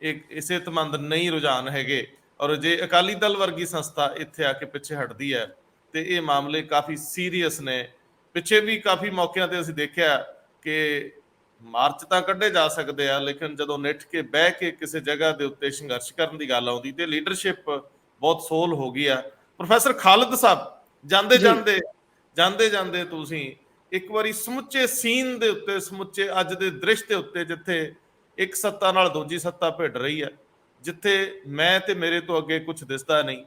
ਇੱਕ ਸਿਹਤਮੰਦ ਨਹੀਂ ਰੁਝਾਨ ਹੈਗੇ। ਔਰ ਜੇ ਅਕਾਲੀ ਦਲ ਵਰਗੀ ਸੰਸਥਾ ਇੱਥੇ ਆ ਕੇ ਪਿੱਛੇ ਹਟਦੀ ਹੈ ਤੇ ਇਹ ਮਾਮਲੇ ਕਾਫੀ ਸੀਰੀਅਸ ਨੇ। ਪਿੱਛੇ ਵੀ ਕਾਫੀ ਮੌਕਿਆਂ ਤੇ ਅਸੀਂ ਦੇਖਿਆ ਕਿ ਮਾਰਚ ਤਾਂ ਕੱਢੇ ਜਾ ਸਕਦੇ ਆ, ਲੇਕਿਨ ਜਦੋਂ ਨਿੱਠ ਕੇ ਬਹਿ ਕੇ ਕਿਸੇ ਜਗ੍ਹਾ ਦੇ ਉੱਤੇ ਸੰਘਰਸ਼ ਕਰਨ ਦੀ ਗੱਲ ਆਉਂਦੀ ਤੇ ਲੀਡਰਸ਼ਿਪ ਬਹੁਤ ਸੋਲ ਹੋ ਗਈ ਆ। ਪ੍ਰੋਫੈਸਰ ਖਾਲਿਦ ਸਾਹਿਬ, ਜਾਂਦੇ ਜਾਂਦੇ ਤੁਸੀਂ ਇੱਕ ਵਾਰੀ ਸਮੁੱਚੇ ਸੀਨ ਦੇ ਉੱਤੇ, ਸਮੁੱਚੇ ਅੱਜ ਦੇ ਦ੍ਰਿਸ਼ ਦੇ ਉੱਤੇ, ਜਿੱਥੇ ਇੱਕ ਸੱਤਾ ਨਾਲ ਦੂਜੀ ਸੱਤਾ ਭਿੜ ਰਹੀ ਹੈ, ਜਿੱਥੇ ਮੈਂ ਤੇ ਮੇਰੇ ਤੋਂ ਅੱਗੇ ਕੁਝ ਦਿਸਦਾ ਨਹੀਂ,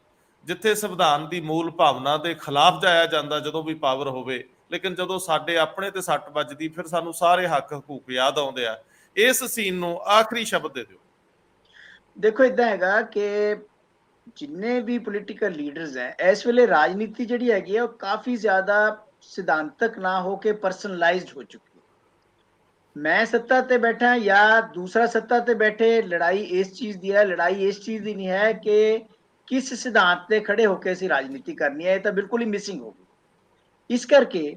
ਜਿੱਥੇ ਸੰਵਿਧਾਨ ਦੀ ਮੂਲ ਭਾਵਨਾ ਦੇ ਖਿਲਾਫ ਜਾਇਆ ਜਾਂਦਾ ਜਦੋਂ ਵੀ ਪਾਵਰ ਹੋਵੇ, ਲੇਕਿਨ ਜਦੋਂ ਸਾਡੇ ਆਪਣੇ ਤੇ ਸੱਟ ਵੱਜਦੀ ਫਿਰ ਸਾਨੂੰ ਸਾਰੇ ਹੱਕ ਹਕੂਕ ਯਾਦ ਆਉਂਦੇ ਆ। ਇਸ ਸੀਨ ਨੂੰ ਆਖਰੀ ਸ਼ਬਦ ਦੇ ਦਿਓ। ਦੇਖੋ, ਇਦਾਂ ਹੈਗਾ ਕਿ ਜਿੰਨੇ ਵੀ ਪੋਲੀਟੀਕਲ ਲੀਡਰਸ ਹੈ, ਇਸ ਵੇਲੇ ਰਾਜਨੀਤੀ ਜਿਹੜੀ ਹੈਗੀ ਹੈ ਉਹ ਕਾਫੀ ਜ਼ਿਆਦਾ ਸਿਧਾਂਤਕ ਨਾ ਹੋ ਕੇ ਪਰਸਨਲਾਈਜ਼ਡ ਹੋ ਚੁੱਕੀ ਹੈ। ਮੈਂ ਸੱਤਾ ਤੇ ਬੈਠਾ ਜਾਂ ਦੂਸਰਾ ਸੱਤਾ ਤੇ ਬੈਠੇ, ਲੜਾਈ ਇਸ ਚੀਜ਼ ਦੀ ਹੈ, ਲੜਾਈ ਇਸ ਚੀਜ਼ ਦੀ ਨਹੀਂ ਹੈ ਕਿ ਕਿਸ ਸਿਧਾਂਤ ਤੇ ਖੜੇ ਹੋ ਕੇ ਅਸੀਂ ਰਾਜਨੀਤੀ ਕਰਨੀ ਹੈ। ਇਹ ਤਾਂ ਬਿਲਕੁਲ ਹੀ ਮਿਸਿੰਗ ਹੋ ਗਈ। ਇਸ ਕਰਕੇ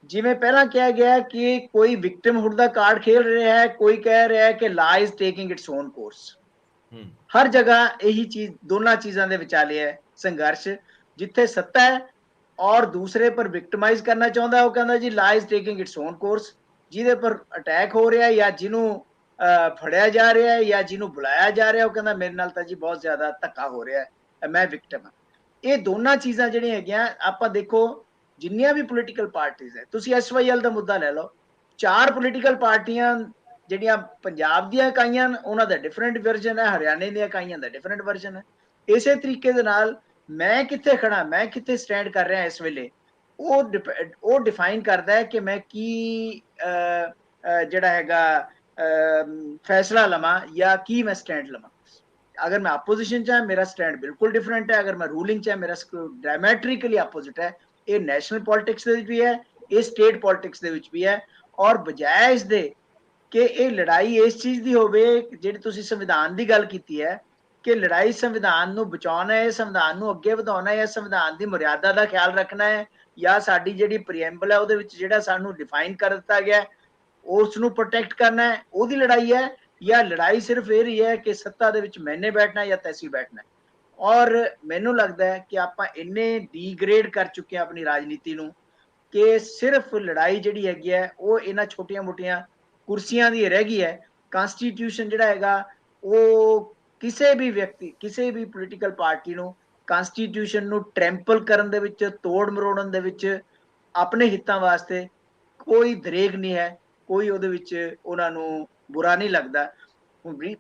ਜਿਵੇਂ ਪਹਿਲਾਂ ਕਿਹਾ ਗਿਆ ਕਿ ਕੋਈ ਵਿਕਟਿਮਹੁੱਡ ਦਾ ਕਾਰਡ ਖੇਲ ਰਿਹਾ ਹੈ, ਕੋਈ ਕਹਿ ਰਿਹਾ ਹੈ ਕਿ law is taking its own course. ਹਰ ਜਗ੍ਹਾ ਇਹੀ ਚੀਜ਼, ਦੋਨਾਂ ਚੀਜ਼ਾਂ ਦੇ ਵਿਚਾਲੇ ਹੈ ਸੰਘਰਸ਼। ਜਿੱਥੇ ਸੱਤਾ ਹੈ ਔਰ ਦੂਸਰੇ ਪਰ ਵਿਕਟਮਾਈਜ਼ ਕਰਨਾ ਚਾਹੁੰਦਾ, ਉਹ ਕਹਿੰਦਾ ਜੀ ਲਾ is taking its own course. ਜਿਹਦੇ ਪਰ ਅਟੈਕ ਹੋ ਰਿਹਾ ਜਾਂ ਜਿਹਨੂੰ ਫੜਿਆ ਜਾ ਰਿਹਾ ਹੈ ਜਾਂ ਜਿਹਨੂੰ ਬੁਲਾਇਆ ਜਾ ਰਿਹਾ, ਉਹ ਕਹਿੰਦਾ ਮੇਰੇ ਨਾਲ ਤਾਂ ਜੀ ਬਹੁਤ ਜ਼ਿਆਦਾ ਧੱਕਾ ਹੋ ਰਿਹਾ ਹੈ, ਮੈਂ ਵਿਕਟਮ ਹਾਂ। ਇਹ ਦੋਨਾਂ ਚੀਜ਼ਾਂ ਜਿਹੜੀਆਂ ਹੈਗੀਆਂ, ਆਪਾਂ ਦੇਖੋ ਜਿੰਨੀਆਂ ਵੀ ਪੋਲੀਟੀਕਲ ਪਾਰਟੀਆਂ ਹੈ, ਤੁਸੀਂ SYL ਦਾ ਮੁੱਦਾ ਲੈ ਲਓ, 4 ਪੋਲੀਟੀਕਲ ਪਾਰਟੀਆਂ ਜਿਹੜੀਆਂ ਪੰਜਾਬ ਦੀਆਂ ਇਕਾਈਆਂ, ਉਹਨਾਂ ਦਾ ਡਿਫਰੈਂਟ ਵਰਜਨ ਹੈ, ਹਰਿਆਣੇ ਦੀਆਂ ਇਕਾਈਆਂ ਦਾ ਡਿਫਰੈਂਟ ਵਰਜਨ ਹੈ। ਇਸੇ ਤਰੀਕੇ ਦੇ ਨਾਲ ਮੈਂ ਕਿੱਥੇ ਖੜਾ, ਮੈਂ ਕਿੱਥੇ ਸਟੈਂਡ ਕਰ ਰਿਹਾ ਇਸ ਵੇਲੇ, ਉਹ ਡਿਫਾਈਨ ਕਰਦਾ ਹੈ ਕਿ ਮੈਂ ਕੀ ਜਿਹੜਾ ਹੈਗਾ ਫੈਸਲਾ ਲਵਾਂ ਜਾਂ ਕੀ ਮੈਂ ਸਟੈਂਡ ਲਵਾਂ। ਅਗਰ ਮੈਂ ਆਪੋਜੀਸ਼ਨ ਚ ਹਾਂ, ਮੇਰਾ ਸਟੈਂਡ ਬਿਲਕੁਲ ਡਿਫਰੈਂਟ ਹੈ। ਅਗਰ ਮੈਂ ਰੂਲਿੰਗ ਚ ਹਾਂ, ਮੇਰਾ ਡਾਇਮੈਟ੍ਰਿਕਲੀ ਆਪੋਜ਼ਿਟ ਹੈ। ਇਹ ਨੈਸ਼ਨਲ ਪੋਲਿਟਿਕਸ ਦੇ ਵਿੱਚ ਵੀ ਹੈ, ਇਹ ਸਟੇਟ ਪੋਲਿਟਿਕਸ ਦੇ ਵਿੱਚ ਵੀ ਹੈ। ਔਰ ਬਜਾਏ ਇਸ ਦੇ ਕਿ ਇਹ ਲੜਾਈ ਇਸ ਚੀਜ਼ ਦੀ ਹੋਵੇ, ਜਿਹੜੀ ਤੁਸੀਂ ਸੰਵਿਧਾਨ ਦੀ ਗੱਲ ਕੀਤੀ ਹੈ ਕਿ ਲੜਾਈ ਸੰਵਿਧਾਨ ਨੂੰ ਬਚਾਉਣਾ ਹੈ, ਸੰਵਿਧਾਨ ਨੂੰ ਅੱਗੇ ਵਧਾਉਣਾ ਹੈ, ਸੰਵਿਧਾਨ ਦੀ ਮਰਿਆਦਾ ਦਾ ਖਿਆਲ ਰੱਖਣਾ ਹੈ, ਜਾਂ ਸਾਡੀ ਜਿਹੜੀ ਪ੍ਰੀਐਮਬਲ ਹੈ ਉਹਦੇ ਵਿੱਚ ਜਿਹੜਾ ਸਾਨੂੰ ਡਿਫਾਈਨ ਕਰ ਦਿੱਤਾ ਗਿਆ ਉਸ ਨੂੰ ਪ੍ਰੋਟੈਕਟ ਕਰਨਾ ਹੈ, ਉਹਦੀ ਲੜਾਈ ਹੈ। ਜਾਂ ਲੜਾਈ ਸਿਰਫ ਇਹ ਰਹੀ ਹੈ ਕਿ ਸੱਤਾ ਦੇ ਵਿੱਚ ਮੈਨੇ ਬੈਠਣਾ ਜਾਂ ਤੈਸੀ ਬੈਠਣਾ। ਔਰ ਮੈਨੂੰ ਲੱਗਦਾ ਹੈ ਕਿ ਆਪਾਂ ਇੰਨੇ ਡੀਗ੍ਰੇਡ ਕਰ ਚੁੱਕੇ ਹਾਂ ਆਪਣੀ ਰਾਜਨੀਤੀ ਨੂੰ ਕਿ ਸਿਰਫ ਲੜਾਈ ਜਿਹੜੀ ਹੈਗੀ ਹੈ ਉਹ ਇਹਨਾਂ ਛੋਟੀਆਂ ਮੋਟੀਆਂ ਕੁਰਸੀਆਂ ਦੀ ਰਹਿ ਗਈ ਹੈ। ਕਾਂਸਟੀਟਿਊਸ਼ਨ ਜਿਹੜਾ ਹੈਗਾ ਉਹ ਕਿਸੇ ਵੀ ਵਿਅਕਤੀ, ਕਿਸੇ ਵੀ ਪੋਲੀਟੀਕਲ ਪਾਰਟੀ ਨੂੰ ਕਾਂਸਟੀਟਿਊਸ਼ਨ ਨੂੰ ਟ੍ਰੈਂਪਲ ਕਰਨ ਦੇ ਵਿੱਚ, ਤੋੜ ਮਰੋੜਨ ਦੇ ਵਿੱਚ ਆਪਣੇ ਹਿੱਤਾਂ ਵਾਸਤੇ ਕੋਈ ਦਰੇਗ ਨਹੀਂ ਹੈ, ਕੋਈ ਉਹਦੇ ਵਿੱਚ ਉਹਨਾਂ ਨੂੰ ਬੁਰਾ ਨਹੀਂ ਲੱਗਦਾ।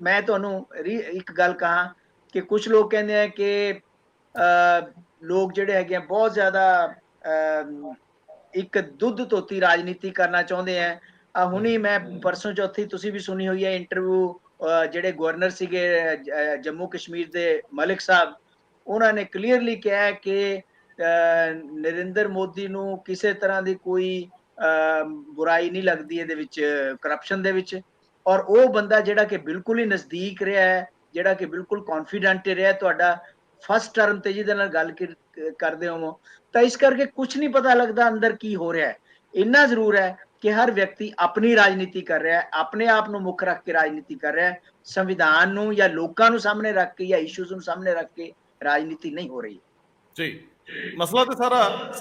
ਮੈਂ ਤੁਹਾਨੂੰ ਇੱਕ ਗੱਲ ਕਹਾਂ ਕਿ ਕੁਝ ਲੋਕ ਕਹਿੰਦੇ ਆ ਕਿ ਲੋਕ ਜਿਹੜੇ ਹੈਗੇ ਆ ਬਹੁਤ ਜ਼ਿਆਦਾ ਇੱਕ ਦੁੱਧ ਧੋਤੀ ਰਾਜਨੀਤੀ ਕਰਨਾ ਚਾਹੁੰਦੇ ਆ। ਹੁਣੀ ਮੈਂ ਪਰਸੋਂ ਚੌਥੀ ਤੁਸੀਂ ਵੀ ਸੁਣੀ ਹੋਈ ਹੈ ਇੰਟਰਵਿਊ, ਜਿਹੜੇ ਗਵਰਨਰ ਸੀਗੇ ਜੰਮੂ ਕਸ਼ਮੀਰ ਦੇ ਮਲਿਕ ਸਾਹਿਬ, ਉਹਨਾਂ ਨੇ ਕਲੀਅਰਲੀ ਕਿਹਾ ਕਿ ਨਰਿੰਦਰ ਮੋਦੀ ਨੂੰ ਕਿਸੇ ਤਰ੍ਹਾਂ ਦੀ ਕੋਈ ਬੁਰਾਈ ਨਹੀਂ ਲੱਗਦੀ ਇਹਦੇ ਵਿੱਚ, ਕਰਪਸ਼ਨ ਦੇ ਵਿੱਚ। ਔਰ ਉਹ ਬੰਦਾ ਜਿਹੜਾ ਕਿ ਬਿਲਕੁਲ ਹੀ ਨਜ਼ਦੀਕ ਰਿਹਾ ਹੈ, ਜਿਹੜਾ ਕਿ ਬਿਲਕੁਲ ਕੌਨਫੀਡੈਂਟ ਰਿਹਾ ਤੁਹਾਡਾ ਫਸਟ ਟਰਮ ਤੇ ਜਿਹਦੇ ਨਾਲ ਗੱਲ ਕਰਦੇ ਹੋ, ਤਾਂ ਇਸ ਕਰਕੇ ਕੁਝ ਨਹੀਂ ਪਤਾ ਲੱਗਦਾ ਅੰਦਰ ਕੀ ਹੋ ਰਿਹਾ ਹੈ। ਇੰਨਾ ਜ਼ਰੂਰ ਹੈ ਕਿ ਹਰ ਵਿਅਕਤੀ ਆਪਣੀ ਰਾਜਨੀਤੀ ਕਰ ਰਿਹਾ ਹੈ, ਆਪਣੇ ਆਪ ਨੂੰ ਮੁੱਖ ਰੱਖ ਕੇ ਰਾਜਨੀਤੀ ਕਰ ਰਿਹਾ ਹੈ, ਸੰਵਿਧਾਨ ਨੂੰ ਜਾਂ ਲੋਕਾਂ ਨੂੰ ਸਾਹਮਣੇ ਰੱਖ ਕੇ ਜਾਂ ਇਸ਼ੂਜ਼ ਨੂੰ ਸਾਹਮਣੇ ਰੱਖ ਕੇ ਰਾਜਨੀਤੀ ਨਹੀਂ ਹੋ ਰਹੀ ਜੀ। ਮਸਲਾ ਤੇ ਸਾਰਾ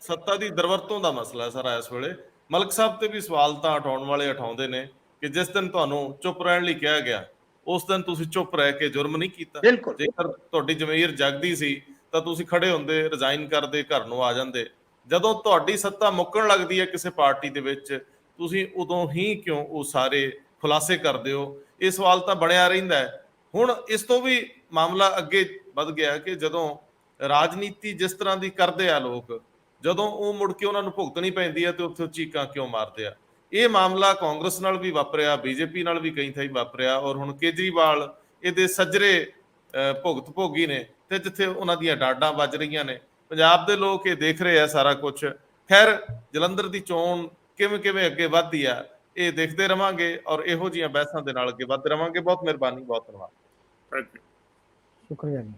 ਸੱਤਾ ਦੀ ਦੁਰਵਰਤੋਂ ਦਾ ਮਸਲਾ ਹੈ ਸਾਰਾ ਇਸ ਵੇਲੇ। ਮਲਕ ਸਾਹਿਬ ਤੇ ਵੀ ਸਵਾਲ ਤਾਂ ਉਠਾਉਣ ਵਾਲੇ ਉਠਾਉਂਦੇ ਨੇ ਕਿ ਜਿਸ ਦਿਨ ਤੁਹਾਨੂੰ ਚੁੱਪ ਰਹਿਣ ਲਈ ਕਿਹਾ ਗਿਆ ਉਸ ਦਿਨ ਤੁਸੀਂ ਚੁੱਪ ਰਹਿ ਕੇ ਜੁਰਮ ਨਹੀਂ ਕੀਤਾ। ਬਿਲਕੁਲ। ਜੇਕਰ ਤੁਹਾਡੀ ਜ਼ਮੀਰ ਜਗਦੀ ਸੀ ਤਾਂ ਤੁਸੀਂ ਖੜੇ ਹੁੰਦੇ, ਰਿਜ਼ਾਈਨ ਕਰਦੇ, ਘਰ ਨੂੰ ਆ ਜਾਂਦੇ। ਜਦੋਂ ਤੁਹਾਡੀ ਸੱਤਾ ਮੁੱਕਣ ਲੱਗਦੀ ਹੈ ਕਿਸੇ ਪਾਰਟੀ ਦੇ ਵਿੱਚ, ਤੁਸੀਂ ਉਦੋਂ ਹੀ ਕਿਉਂ ਉਹ ਸਾਰੇ ਖੁਲਾਸੇ ਕਰਦੇ ਹੋ? ਇਹ ਸਵਾਲ ਤਾਂ ਬਣਿਆ ਰਹਿੰਦਾ ਹੈ। ਹੁਣ ਇਸ ਤੋਂ ਵੀ ਮਾਮਲਾ ਅੱਗੇ ਵੱਧ ਗਿਆ ਕਿ ਜਦੋਂ ਰਾਜਨੀਤੀ ਜਿਸ ਤਰ੍ਹਾਂ ਦੀ ਕਰਦੇ ਆ ਲੋਕ, ਜਦੋਂ ਉਹ ਮੁੜ ਕੇ ਉਹਨਾਂ ਨੂੰ ਭੁਗਤਣੀ ਪੈਂਦੀ ਹੈ ਤੇ ਉੱਥੇ ਚੀਕਾਂ ਕਿਉਂ ਮਾਰਦੇ ਆ। ਇਹ ਮਾਮਲਾ ਕਾਂਗਰਸ ਨਾਲ ਵੀ ਵਾਪਰਿਆ, ਬੀਜੇਪੀ ਨਾਲ ਵੀ ਕਈ ਥਾਈਂ ਵਾਪਰਿਆ, ਔਰ ਹੁਣ ਕੇਜਰੀਵਾਲ ਇਹਦੇ ਸੱਜਰੇ ਭੁਗਤ ਭੋਗੀ ਨੇ ਤੇ ਜਿੱਥੇ ਉਹਨਾਂ ਦੀਆਂ ਡਾਡਾਂ ਵੱਜ ਰਹੀਆਂ ਨੇ। ਪੰਜਾਬ ਦੇ ਲੋਕ ਇਹ ਦੇਖ ਰਹੇ ਆ ਸਾਰਾ ਕੁਝ। ਖੈਰ, ਜਲੰਧਰ ਦੀ ਚੋਣ ਕਿਵੇਂ ਕਿਵੇਂ ਅੱਗੇ ਵੱਧਦੀ ਆ ਇਹ ਦੇਖਦੇ ਰਵਾਂਗੇ ਔਰ ਇਹੋ ਜਿਹੀਆਂ ਬਹਿਸਾਂ ਦੇ ਨਾਲ ਅੱਗੇ ਵੱਧਦੇ ਰਵਾਂਗੇ। ਬਹੁਤ ਮਿਹਰਬਾਨੀ, ਬਹੁਤ ਧੰਨਵਾਦ। Thank you. ਸ਼ੁਕਰੀਆ ਜੀ।